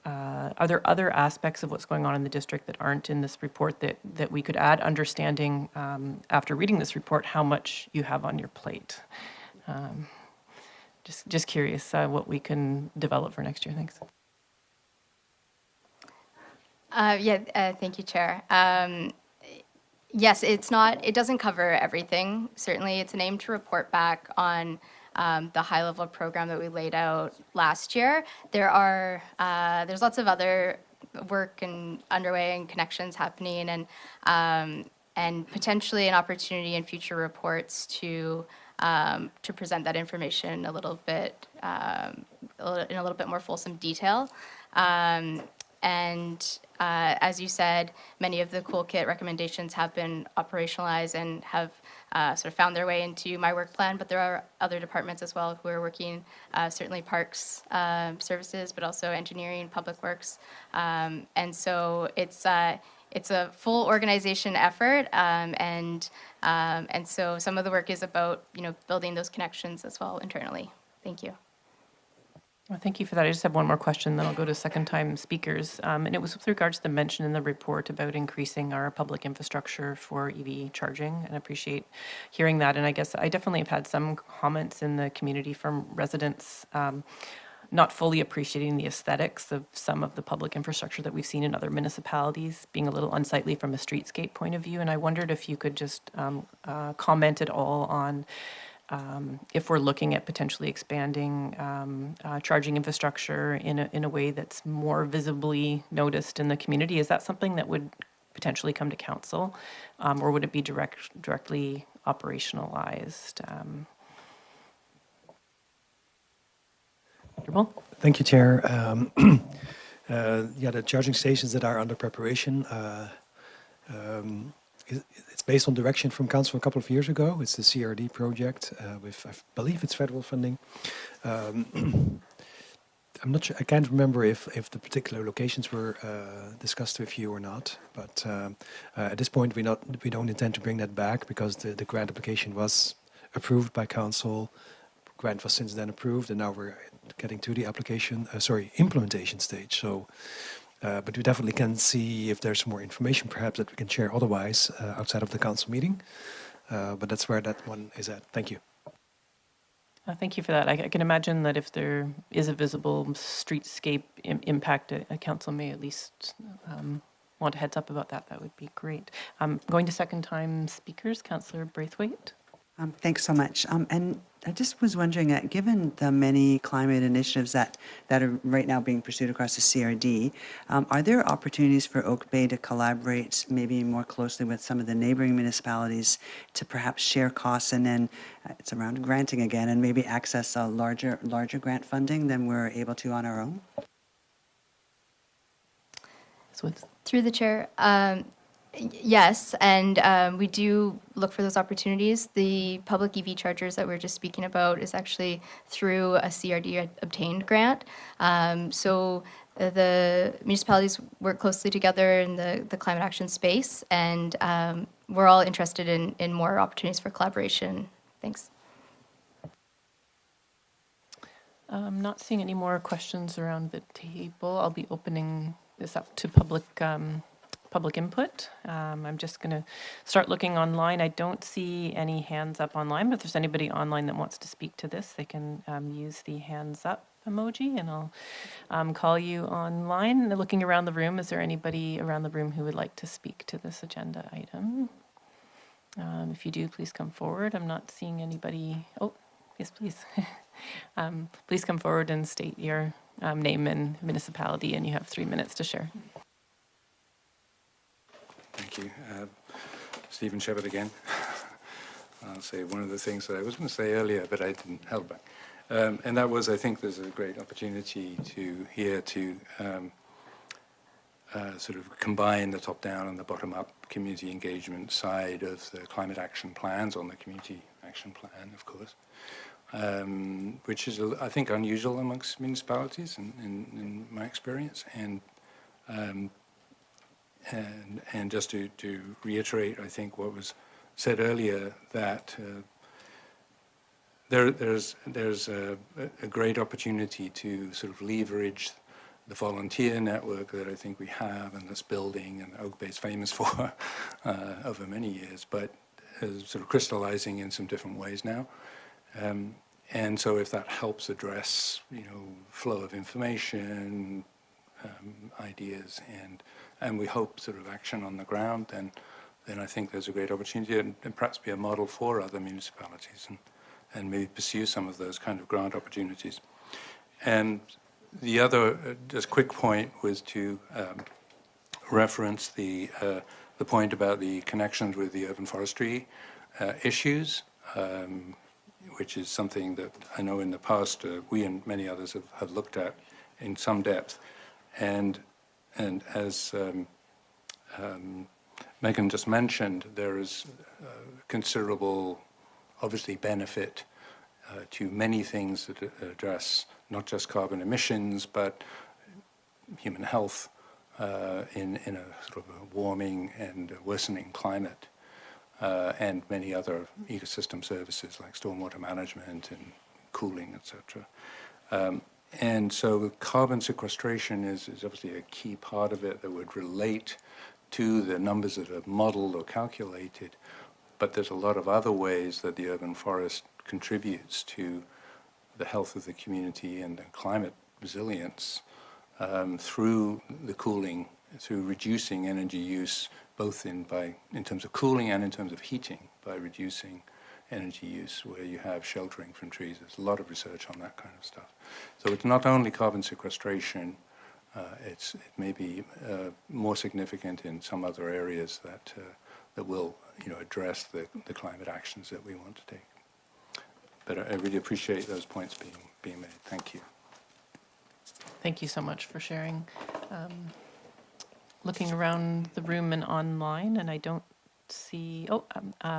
are there other aspects of what's going on in the district that aren't in this report that we could add, understanding after reading this report how much you have on your plate? Just curious what we can develop for next year. Thanks. Thank you, Chair. Yes, it doesn't cover everything. Certainly, it's an aim to report back on the high-level program that we laid out last year. There's lots of other work and underway and connections happening, and potentially an opportunity in future reports to present that information a little bit in a little bit more fulsome detail. As you said, many of the Cool Kit recommendations have been operationalized and have sort of found their way into my work plan, but there are other departments as well who are working, certainly parks services, but also engineering, public works. And so it's a full organization effort, and so some of the work is about building those connections as well internally. Thank you. Well, thank you for that. I just have one more question, then I'll go to second-time speakers. And it was with regards to the mention in the report about increasing our public infrastructure for EV charging, and I appreciate hearing that. And I guess I definitely have had some comments in the community from residents not fully appreciating the aesthetics of some of the public infrastructure that we've seen in other municipalities, being a little unsightly from a streetscape point of view. And I wondered if you could just comment at all on if we're looking at potentially expanding charging infrastructure in a way that's more visibly noticed in the community. Is that something that would potentially come to council, or would it be directly operationalized? Thank you, Chair. Yeah, the charging stations that are under preparation, it's based on direction from Council a couple of years ago. It's the CRD project with, I believe it's federal funding. I'm not sure, I can't remember if the particular locations were discussed with you or not, but at this point we don't intend to bring that back because the grant application was approved by Council. Grant was since then approved, and now we're getting to the implementation stage. So, but we definitely can see if there's more information perhaps that we can share otherwise outside of the council meeting. But that's where that one is at. Thank you. Thank you for that. I can imagine that if there is a visible streetscape impact, a council may at least want a heads up about that. That would be great. Going to second-time speakers, Councillor Braithwaite. Thanks so much. And I just was wondering, given the many climate initiatives that are right now being pursued across the CRD, are there opportunities for Oak Bay to collaborate maybe more closely with some of the neighboring municipalities to perhaps share costs, and then it's around granting again, and maybe access a larger grant funding than we're able to on our own? Through the chair, yes, and we do look for those opportunities. The public EV chargers that we were just speaking about is actually through a CRD obtained grant. So the municipalities work closely together in the climate action space, and we're all interested in more opportunities for collaboration. Thanks. I'm not seeing any more questions around the table. I'll be opening this up to public input. I'm just going to start looking online. I don't see any hands up online, but if there's anybody online that wants to speak to this, they can use the hands up emoji, and I'll call you online. Looking around the room, is there anybody around the room who would like to speak to this agenda item? If you do, please come forward. I'm not seeing anybody. Oh, yes, please. Please come forward and state your name and municipality, and you have 3 minutes to share. Thank you. Stephen Shepherd again. I'll say one of the things that I was going to say earlier, but I didn't held back. And that was, I think there's a great opportunity to sort of combine the top-down and the bottom-up community engagement side of the climate action plans on the community action plan, of course, which is, I think, unusual amongst municipalities in my experience. And just to reiterate, I think what was said earlier, that there's a great opportunity to sort of leverage the volunteer network that I think we have and this building, and Oak Bay is famous for over many years, but is sort of crystallizing in some different ways now. And so if that helps address, flow of information, ideas, and we hope sort of action on the ground, then I think there's a great opportunity, and perhaps be a model for other municipalities, and maybe pursue some of those kind of grant opportunities. And the other just quick point was to reference the point about the connections with the urban forestry issues, which is something that I know in the past we and many others have looked at in some depth. And as Megan just mentioned, there is considerable, obviously, benefit to many things that address not just carbon emissions, but human health in a sort of a warming and worsening climate, and many other ecosystem services like stormwater management and cooling, etc. And so carbon sequestration is obviously a key part of it that would relate to the numbers that are modeled or calculated. But there's a lot of other ways that the urban forest contributes to the health of the community and the climate resilience through the cooling, through reducing energy use, both in terms of cooling and in terms of heating, by reducing energy use where you have sheltering from trees. There's a lot of research on that kind of stuff. So it's not only carbon sequestration, it may be more significant in some other areas that will address the climate actions that we want to take. But I really appreciate those points being made. Thank you. Thank you so much for sharing. Looking around the room and online, and I don't see,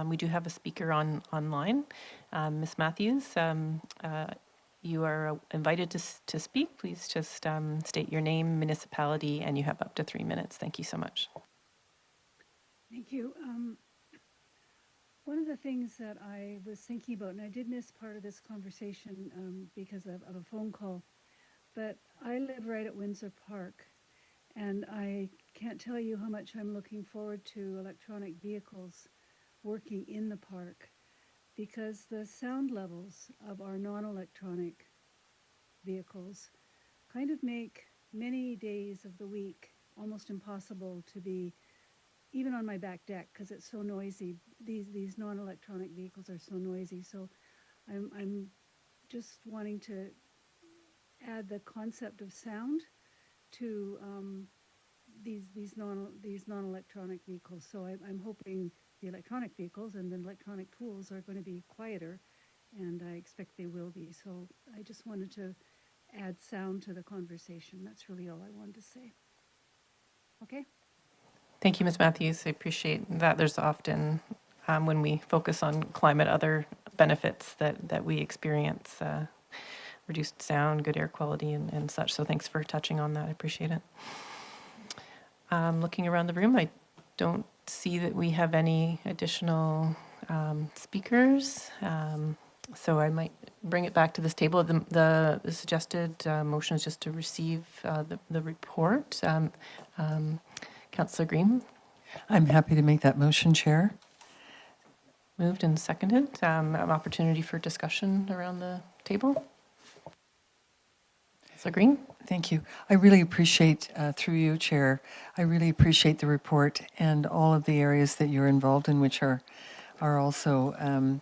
we do have a speaker online. Ms. Matthews, you are invited to speak. Please just state your name, municipality, and you have up to 3 minutes. Thank you so much. Thank you. One of the things that I was thinking about, and I did miss part of this conversation because of a phone call, but I live right at Windsor Park, and I can't tell you how much I'm looking forward to electronic vehicles working in the park, because the sound levels of our non-electronic vehicles kind of make many days of the week almost impossible to be even on my back deck, because it's so noisy. These non-electronic vehicles are so noisy. So I'm just wanting to add the concept of sound to these non-electronic vehicles. So I'm hoping the electronic vehicles and the electronic tools are going to be quieter, and I expect they will be. So I just wanted to add sound to the conversation. That's really all I wanted to say. Okay? Thank you, Ms. Matthews. I appreciate that. There's often, when we focus on climate, other benefits that we experience, reduced sound, good air quality, and such. So thanks for touching on that. I appreciate it. Looking around the room, I don't see that we have any additional speakers. So I might bring it back to this table. The suggested motion is just to receive the report. Councillor Green. I'm happy to make that motion, Chair. Moved and seconded. An opportunity for discussion around the table. Councillor Green. Thank you. I really appreciate, through you, Chair, I really appreciate the report and all of the areas that you're involved in, which are also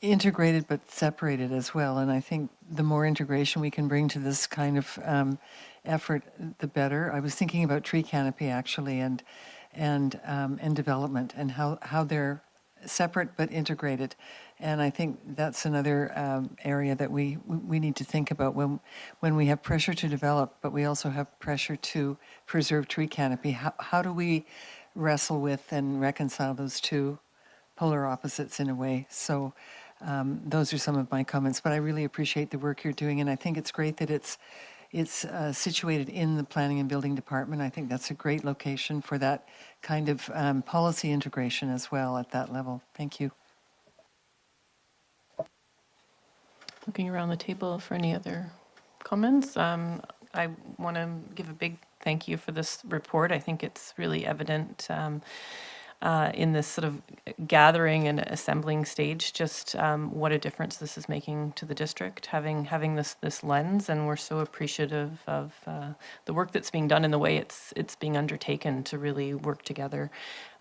integrated but separated as well. And I think the more integration we can bring to this kind of effort, the better. I was thinking about tree canopy actually, and development, and how they're separate but integrated. And I think that's another area that we need to think about when we have pressure to develop, but we also have pressure to preserve tree canopy. How do we wrestle with and reconcile those two polar opposites in a way? So those are some of my comments, but I really appreciate the work you're doing, and I think it's great that it's situated in the Planning and Building Department. I think that's a great location for that kind of policy integration as well at that level. Thank you. Looking around the table for any other comments. I want to give a big thank you for this report. I think it's really evident in this sort of gathering and assembling stage, just what a difference this is making to the district, having this lens, and we're so appreciative of the work that's being done and the way it's being undertaken to really work together.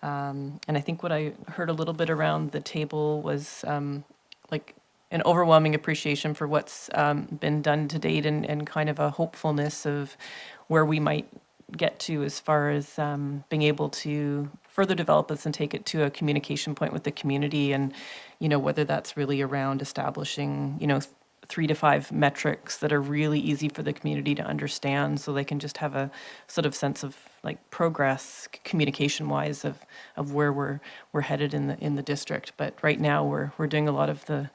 And I think what I heard a little bit around the table was like an overwhelming appreciation for what's been done to date, and kind of a hopefulness of where we might get to as far as being able to further develop this and take it to a communication point with the community, and whether that's really around establishing 3 to 5 metrics that are really easy for the community to understand, so they can just have a sort of sense of like progress communication wise of where we're headed in the district. But right now we're doing a lot of the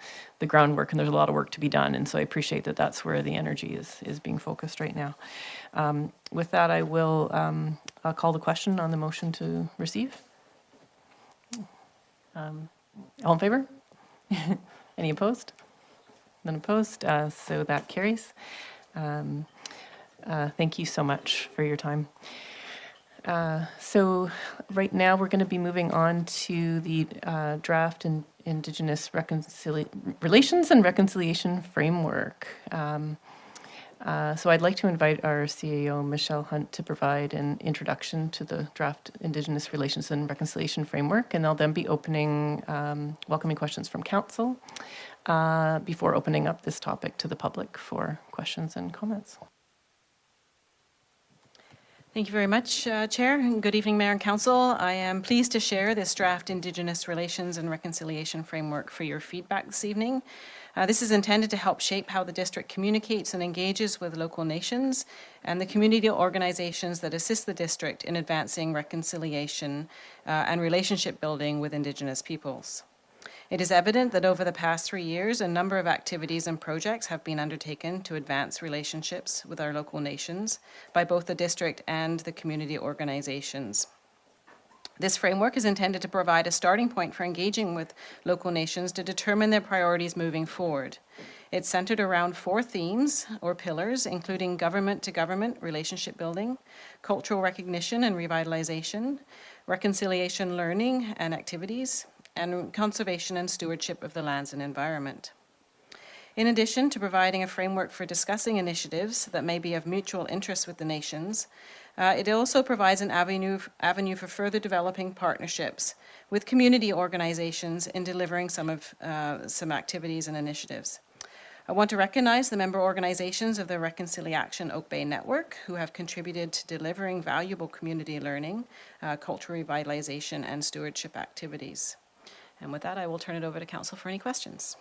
groundwork, and there's a lot of work to be done, and so I appreciate that that's where the energy is being focused right now. With that, I will I'll call the question on the motion to receive. All in favor? Any opposed? None opposed, so that carries. Thank you so much for your time. So right now, we're going to be moving on to the draft Indigenous Relations and Reconciliation Framework. So I'd like to invite our CAO, Michelle Hunt, to provide an introduction to the draft Indigenous Relations and Reconciliation Framework, and I'll then be welcoming questions from Council before opening up this topic to the public for questions and comments. Thank you very much, Chair, and good evening, Mayor and Council. I am pleased to share this draft Indigenous Relations and Reconciliation Framework for your feedback this evening. This is intended to help shape how the district communicates and engages with local nations and the community organizations that assist the district in advancing reconciliation and relationship building with Indigenous peoples. It is evident that over the past 3 years, a number of activities and projects have been undertaken to advance relationships with our local nations by both the district and the community organizations. This framework is intended to provide a starting point for engaging with local nations to determine their priorities moving forward. It's centered around 4 themes or pillars, including government-to-government relationship building, cultural recognition and revitalization, reconciliation learning and activities, and conservation and stewardship of the lands and environment. In addition to providing a framework for discussing initiatives that may be of mutual interest with the nations, it also provides an avenue for further developing partnerships with community organizations in delivering some activities and initiatives. I want to recognize the member organizations of the Reconciliation Oak Bay Network who have contributed to delivering valuable community learning, cultural revitalization, and stewardship activities. And with that, I will turn it over to Council for any questions.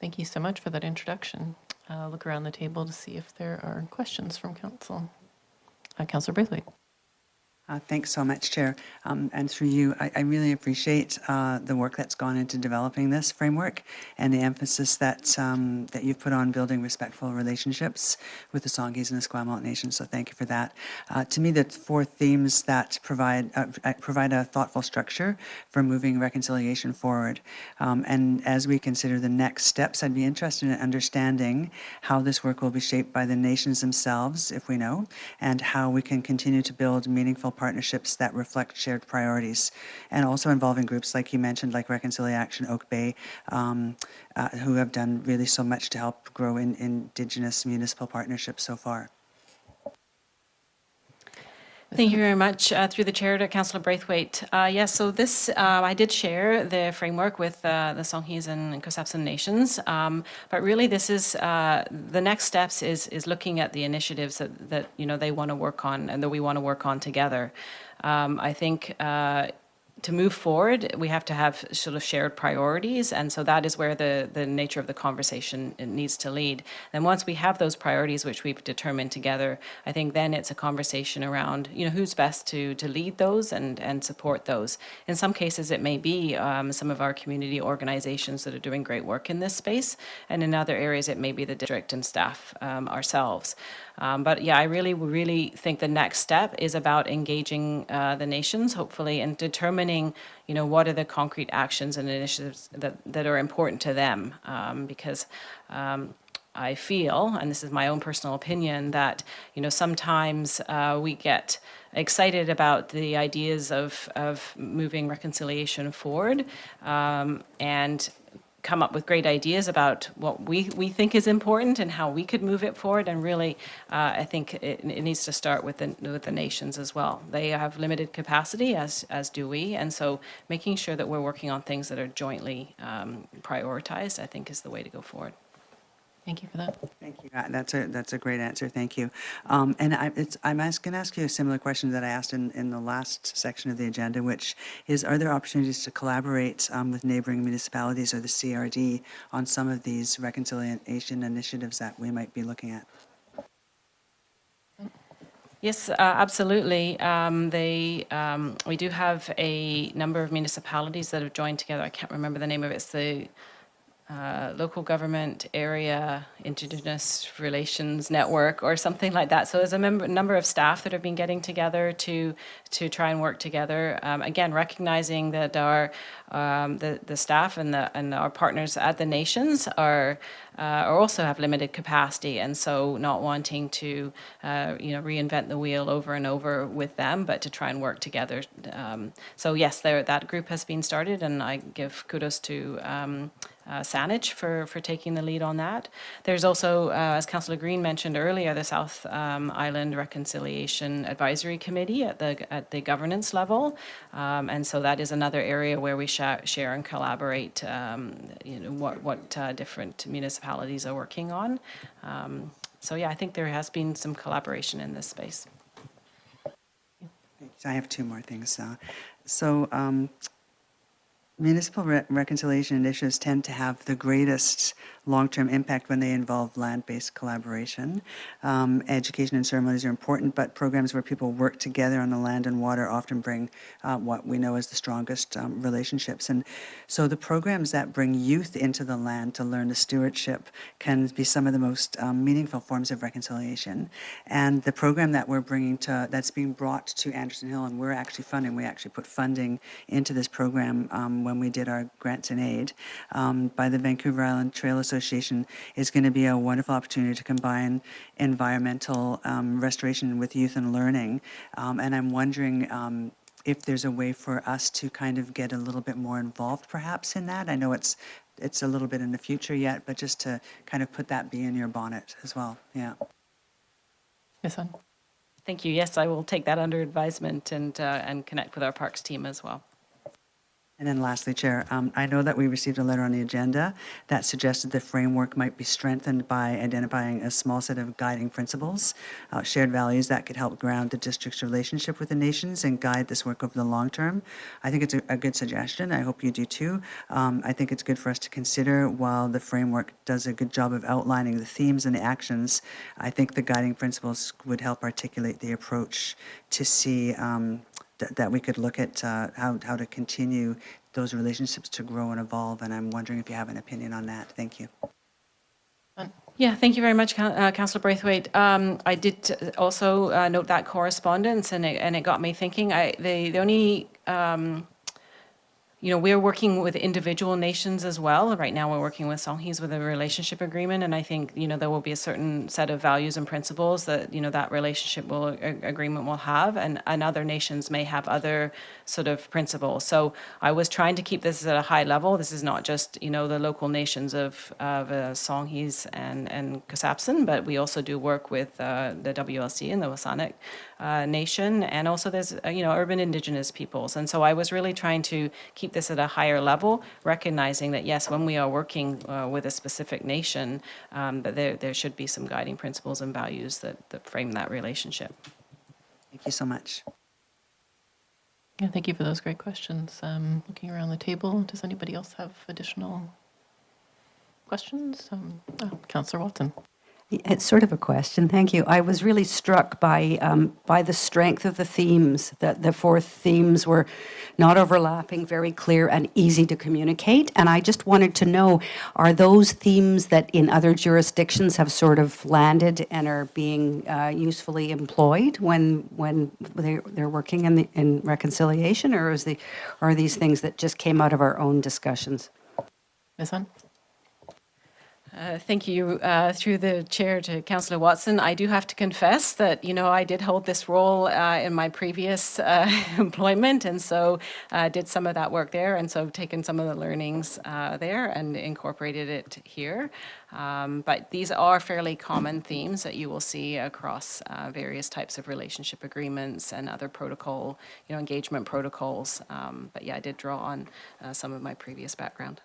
Thank you so much for that introduction. I'll look around the table to see if there are questions from Council. Councillor Braithwaite. Thanks so much, Chair. And through you, I really appreciate the work that's gone into developing this framework and the emphasis that you've put on building respectful relationships with the Songhees and Esquimalt nations. So thank you for that. To me, the 4 themes that provide a thoughtful structure for moving reconciliation forward. And as we consider the next steps, I'd be interested in understanding how this work will be shaped by the nations themselves, if we know, and how we can continue to build meaningful partnerships that reflect shared priorities, and also involving groups like you mentioned, like Reconciliation Oak Bay, who have done really so much to help grow in Indigenous municipal partnerships so far. Thank you very much. Through the chair to Councillor Braithwaite. Yes, so this, I did share the framework with the Songhees and Cossapsan nations, but really this is, the next steps is looking at the initiatives that they want to work on and that we want to work on together. I think to move forward, we have to have sort of shared priorities, and so that is where the nature of the conversation needs to lead. And once we have those priorities, which we've determined together, I think then it's a conversation around, who's best to lead those and support those. In some cases, it may be some of our community organizations that are doing great work in this space, and in other areas, it may be the district and staff ourselves. But yeah, I really think the next step is about engaging the nations, hopefully, and determining, what are the concrete actions and initiatives that are important to them. Because I feel, and this is my own personal opinion, that, sometimes we get excited about the ideas of moving reconciliation forward, and come up with great ideas about what we think is important and how we could move it forward. And really, I think it needs to start with the nations as well. They have limited capacity, as do we. And so making sure that we're working on things that are jointly prioritized, I think, is the way to go forward. Thank you for that. Thank you. That's a great answer. Thank you. And I'm going to ask you a similar question that I asked in the last section of the agenda, which is, are there opportunities to collaborate with neighboring municipalities or the CRD on some of these reconciliation initiatives that we might be looking at? Yes, absolutely. We do have a number of municipalities that have joined together. I can't remember the name of it. It's the local government area Indigenous relations network or something like that. So there's a number of staff that have been getting together to try and work together. Again, recognizing that the staff and our partners at the nations are also have limited capacity, and so not wanting to reinvent the wheel over and over with them, but to try and work together. So yes, that group has been started, and I give kudos to Saanich for taking the lead on that. There's also, as Councillor Green mentioned earlier, the South Island Reconciliation Advisory Committee at the governance level, and so that is another area where we share and collaborate. What different municipalities are working on. So yeah, I think there has been some collaboration in this space. I have two more things. Municipal reconciliation initiatives tend to have the greatest long-term impact when they involve land-based collaboration. Education and ceremonies are important, but programs where people work together on the land and water often bring what we know as the strongest relationships. And so the programs that bring youth into the land to learn the stewardship can be some of the most meaningful forms of reconciliation. And the program that we're that's being brought to Anderson Hill, and we're actually funding, we actually put funding into this program when we did our grants and aid by the Vancouver Island Trail Association, is going to be a wonderful opportunity to combine environmental restoration with youth and learning. And I'm wondering if there's a way for us to kind of get a little bit more involved perhaps in that. I know it's a little bit in the future yet, but just to kind of put that bee in your bonnet as well. Yeah. Yes, Anne. Thank you. Yes, I will take that under advisement and connect with our parks team as well. And then lastly, Chair, I know that we received a letter on the agenda that suggested the framework might be strengthened by identifying a small set of guiding principles, shared values that could help ground the district's relationship with the nations and guide this work over the long term. I think it's a good suggestion. I hope you do too. I think it's good for us to consider. While the framework does a good job of outlining the themes and the actions, I think the guiding principles would help articulate the approach to see that we could look at how to continue those relationships to grow and evolve. And I'm wondering if you have an opinion on that. Thank you. Yeah, thank you very much, Councillor Braithwaite. I did also note that correspondence, and it got me thinking. The only we're working with individual nations as well. Right now we're working with Songhees with a relationship agreement, and I think, there will be a certain set of values and principles that, that relationship agreement will have, and other nations may have other sort of principles. So I was trying to keep this at a high level. This is not just, the local nations of Songhees and Kusapsin, but we also do work with the WLC and the Wasanic Nation, and also there's, urban Indigenous peoples. And so I was really trying to keep this at a higher level, recognizing that, yes, when we are working with a specific nation, that there should be some guiding principles and values that frame that relationship. Thank you so much. Yeah, thank you for those great questions. Looking around the table, does anybody else have additional questions? Councillor Watson. It's sort of a question. Thank you. I was really struck by the strength of the themes. That the 4 themes were not overlapping, very clear, and easy to communicate. And I just wanted to know: are those themes that in other jurisdictions have sort of landed and are being usefully employed when they're working in reconciliation, or are these things that just came out of our own discussions? Ms. Hunt? Thank you. Through the chair to Councillor Watson, I do have to confess that, I did hold this role in my previous employment, and so did some of that work there, and so I've taken some of the learnings there and incorporated it here. But these are fairly common themes that you will see across various types of relationship agreements and other protocol, engagement protocols. But yeah, I did draw on some of my previous background.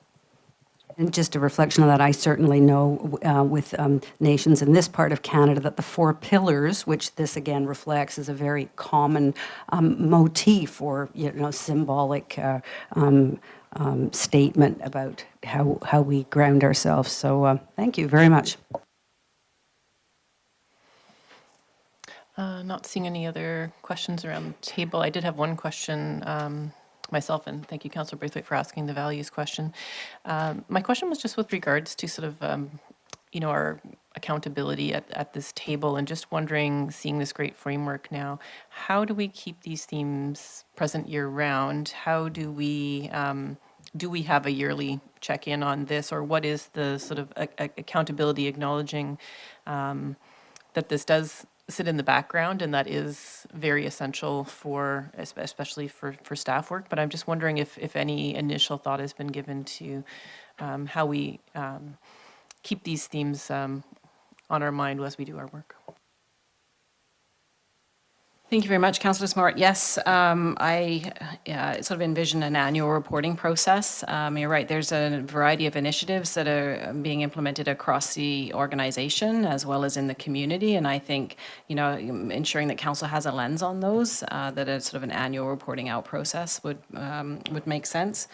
And just a reflection of that, I certainly know with nations in this part of Canada that the 4 pillars, which this again reflects, is a very common motif or symbolic statement about how we ground ourselves. So thank you very much. Not seeing any other questions around the table. I did have one question myself, and thank you, Councillor Braithwaite, for asking the values question. My question was just with regards to sort of, our accountability at this table, and just wondering, seeing this great framework now, how do we keep these themes present year-round? How do we have a yearly check-in on this, or what is the sort of accountability acknowledging that this does sit in the background, and that is very essential for, especially for staff work. But I'm just wondering if any initial thought has been given to how we keep these themes on our mind as we do our work. Thank you very much, Councillor Smart. Yes, I sort of envision an annual reporting process. You're right, there's a variety of initiatives that are being implemented across the organization as well as in the community. And I think, ensuring that council has a lens on those, that a sort of an annual reporting out process would make sense.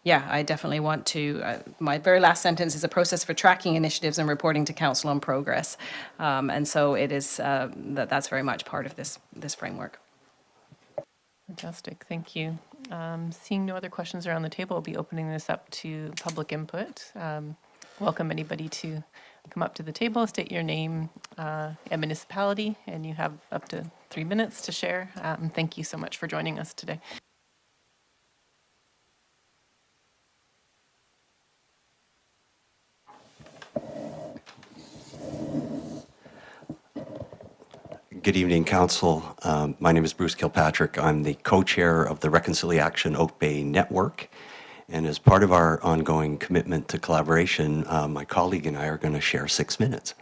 Yeah, I definitely want to, my very last sentence is a process for tracking initiatives and reporting to council on progress. And so it is, that's very much part of this framework. Fantastic, thank you. Seeing no other questions around the table, I'll be opening this up to public input. Welcome anybody to come up to the table, state your name and municipality, and you have up to 3 minutes to share. Thank you so much for joining us today. Good evening, Council. My name is Bruce Kilpatrick. I'm the co-chair of the Reconciliation Oak Bay Network. And as part of our ongoing commitment to collaboration, my colleague and I are going to share 6 minutes.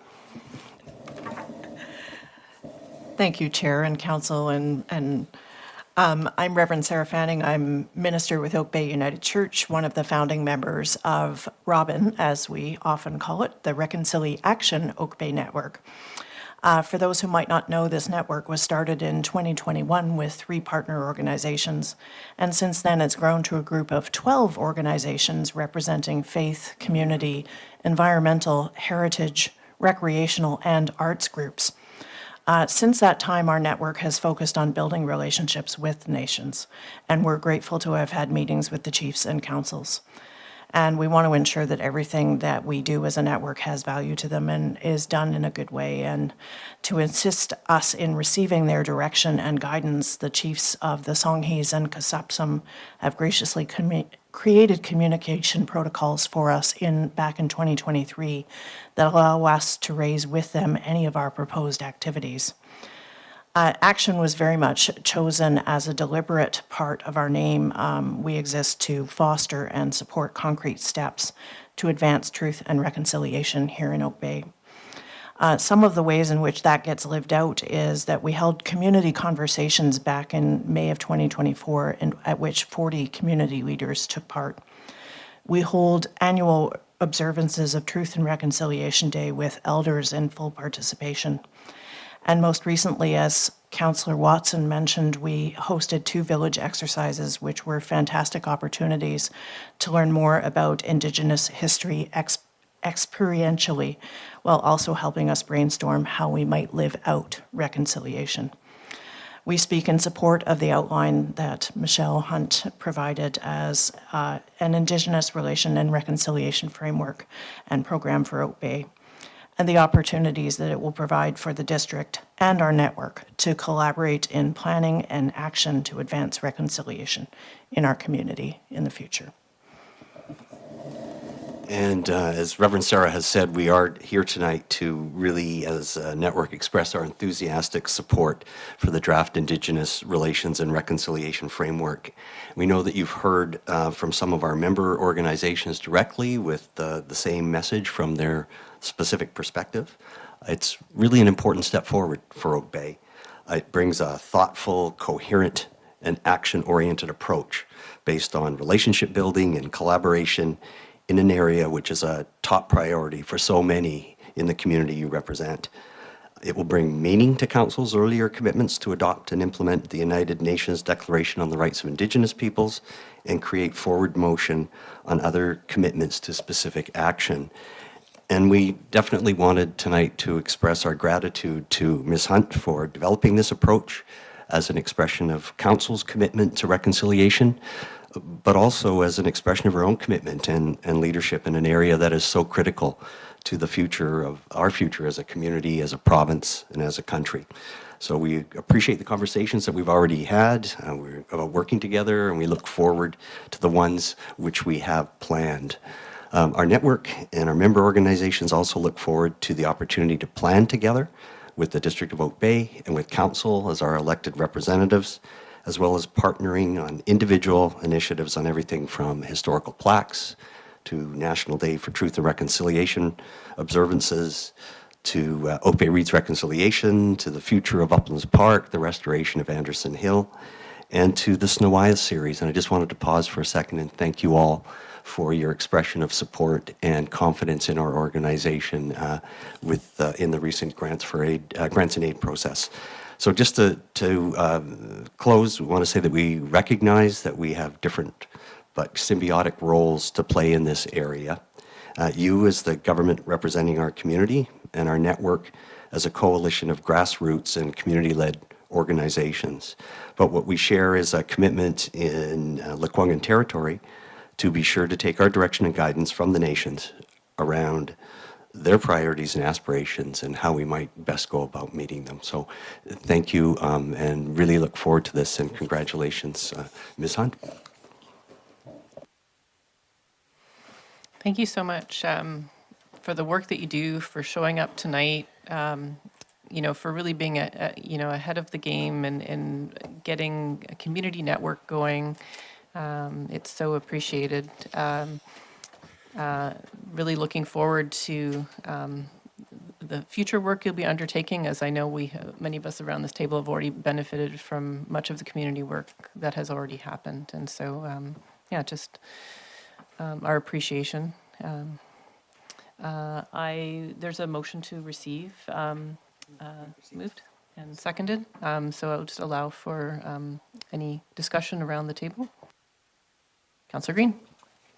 Thank you, Chair and Council. I'm Reverend Sarah Fanning. I'm minister with Oak Bay United Church, one of the founding members of ROBIN, as we often call it, the Reconciliation Oak Bay Network. For those who might not know, this network was started in 2021 with 3 partner organizations, and since then it's grown to a group of 12 organizations representing faith, community, environmental, heritage, recreational, and arts groups. Since that time, our network has focused on building relationships with nations, and we're grateful to have had meetings with the chiefs and councils. And we want to ensure that everything that we do as a network has value to them and is done in a good way. And to assist us in receiving their direction and guidance, the chiefs of the Songhees and Kasapsum have graciously created communication protocols for us back in 2023 that allow us to raise with them any of our proposed activities. Action was very much chosen as a deliberate part of our name. We exist to foster and support concrete steps to advance truth and reconciliation here in Oak Bay. Some of the ways in which that gets lived out is that we held community conversations back in May of 2024, at which 40 community leaders took part. We hold annual observances of Truth and Reconciliation Day with elders in full participation. And most recently, as Councillor Watson mentioned, we hosted 2 village exercises, which were fantastic opportunities to learn more about Indigenous history experientially, while also helping us brainstorm how we might live out reconciliation. We speak in support of the outline that Michelle Hunt provided as an Indigenous relation and reconciliation framework and program for Oak Bay, and the opportunities that it will provide for the district and our network to collaborate in planning and action to advance reconciliation in our community in the future. And as Reverend Sarah has said, we are here tonight to really, as a network, express our enthusiastic support for the draft Indigenous Relations and Reconciliation Framework. We know that you've heard from some of our member organizations directly with the same message from their specific perspective. It's really an important step forward for Oak Bay. It brings a thoughtful, coherent, and action-oriented approach based on relationship building and collaboration in an area which is a top priority for so many in the community you represent. It will bring meaning to Council's earlier commitments to adopt and implement the United Nations Declaration on the Rights of Indigenous Peoples and create forward motion on other commitments to specific action. And we definitely wanted tonight to express our gratitude to Ms. Hunt for developing this approach, as an expression of council's commitment to reconciliation, but also as an expression of our own commitment and leadership in an area that is so critical to the future of our future as a community, as a province, and as a country. So we appreciate the conversations that we've already had. We're about working together, and we look forward to the ones which we have planned. Our network and our member organizations also look forward to the opportunity to plan together with the District of Oak Bay and with Council as our elected representatives, as well as partnering on individual initiatives on everything from historical plaques to National Day for Truth and Reconciliation observances, to Oak Bay Reads Reconciliation, to the future of Uplands Park, the restoration of Anderson Hill, and to the Snowaya series. And I just wanted to pause for a second and thank you all for your expression of support and confidence in our organization in the recent grants and aid process. So just to close, we want to say that we recognize that we have different but symbiotic roles to play in this area. You as the government representing our community, and our network as a coalition of grassroots and community-led organizations. But what we share is a commitment in Lekwungen territory to be sure to take our direction and guidance from the nations around their priorities and aspirations and how we might best go about meeting them. So thank you, and really look forward to this, and congratulations, Ms. Hunt. Thank you so much for the work that you do, for showing up tonight, for really being ahead of the game and getting a community network going. It's so appreciated. Really looking forward to the future work you'll be undertaking, as I know many of us around this table have already benefited from much of the community work that has already happened. And so, just our appreciation. There's a motion to receive moved and seconded. So I'll just allow for any discussion around the table. Councillor Green.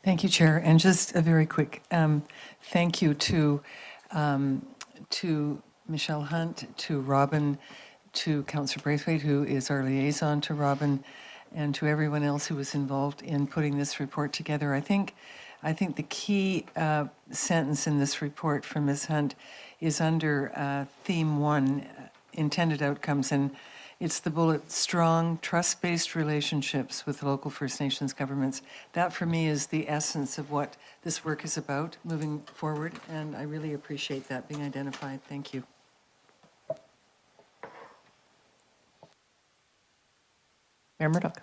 Thank you, Chair. And just a very quick thank you to Michelle Hunt, to Robin, to Councillor Braithwaite, who is our liaison to Robin, and to everyone else who was involved in putting this report together. I think the key sentence in this report from Ms. Hunt is under theme 1, intended outcomes, and it's the bullet, strong, trust-based relationships with local First Nations governments. That, for me, is the essence of what this work is about moving forward, and I really appreciate that being identified. Thank you. Mayor Murdoch.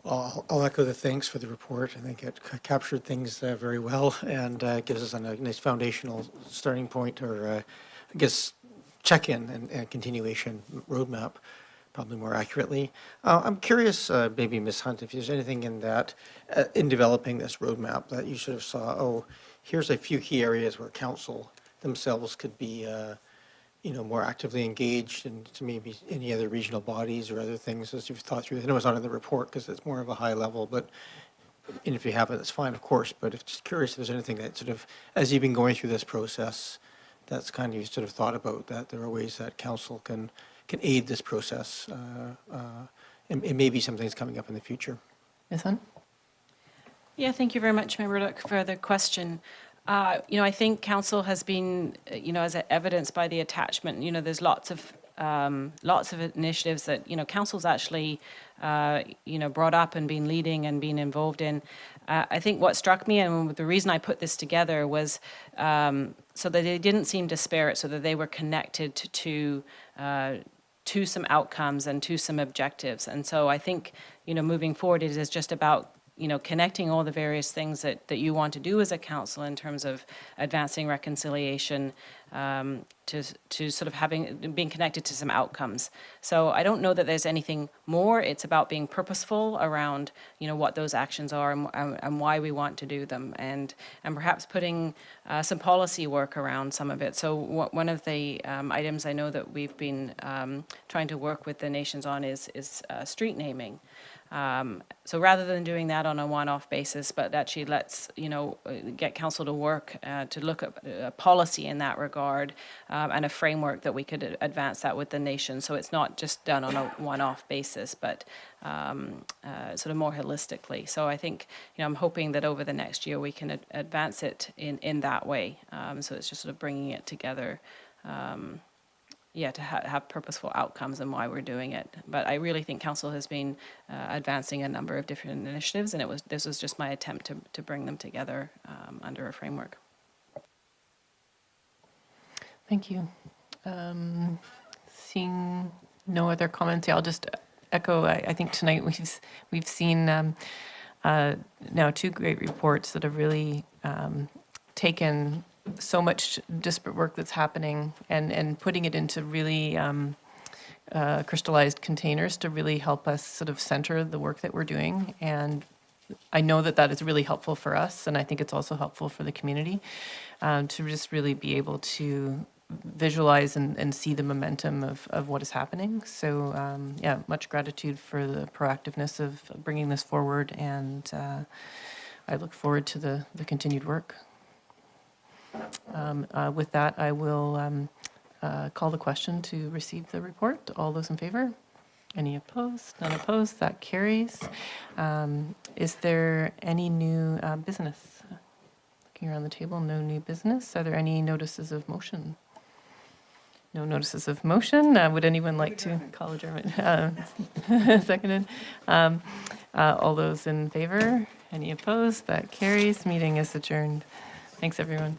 Well, I'll echo the thanks for the report. I think it captured things very well and gives us a nice foundational starting point, or I guess check-in and continuation roadmap, probably more accurately. I'm curious, maybe Ms. Hunt, if there's anything in that, in developing this roadmap that you sort of saw, here's a few key areas where council themselves could be more actively engaged, and to maybe any other regional bodies or other things as you've thought through. I know it's not in the report because it's more of a high level, but and if you have it, that's fine, of course. But if just curious if there's anything that sort of, as you've been going through this process, that's kind of you sort of thought about that there are ways that council can aid this process, and maybe something's coming up in the future. Ms. Hunt? Yeah, thank you very much, Mayor Murdoch, for the question. I think council has been, as evidenced by the attachment, there's lots of initiatives that, council's actually, brought up and been leading and been involved in. I think what struck me, and the reason I put this together was so that they didn't seem disparate, so that they were connected to some outcomes and to some objectives. And so I think, moving forward, it is just about connecting all the various things that you want to do as a council in terms of advancing reconciliation, to sort of being connected to some outcomes. So I don't know that there's anything more. It's about being purposeful around, what those actions are and why we want to do them, and perhaps putting some policy work around some of it. So one of the items I know that we've been trying to work with the nations on is street naming. So rather than doing that on a one-off basis, but actually let's, get council to work to look at policy in that regard. regard, and a framework that we could advance that with the nation. So it's not just done on a one-off basis, but sort of more holistically. So I think, I'm hoping that over the next year we can advance it in that way. So it's just sort of bringing it together. To have purposeful outcomes and why we're doing it. But I really think Council has been advancing a number of different initiatives, and this was just my attempt to bring them together under a framework. Thank you. Seeing no other comments, I'll just echo. I think tonight we've seen now 2 great reports that have really taken so much disparate work that's happening and putting it into really crystallized containers to really help us sort of center the work that we're doing. And I know that is really helpful for us, and I think it's also helpful for the community to just really be able to visualize and see the momentum of what is happening. So much gratitude for the proactiveness of bringing this forward, and I look forward to the continued work. With that, I will call the question to receive the report. All those in favor? Any opposed? None opposed? That carries. Is there any new business? Looking around the table, no new business. Are there any notices of motion? No notices of motion. Would anyone like to call adjournment? Seconded. All those in favor? Any opposed? That carries. Meeting is adjourned. Thanks, everyone.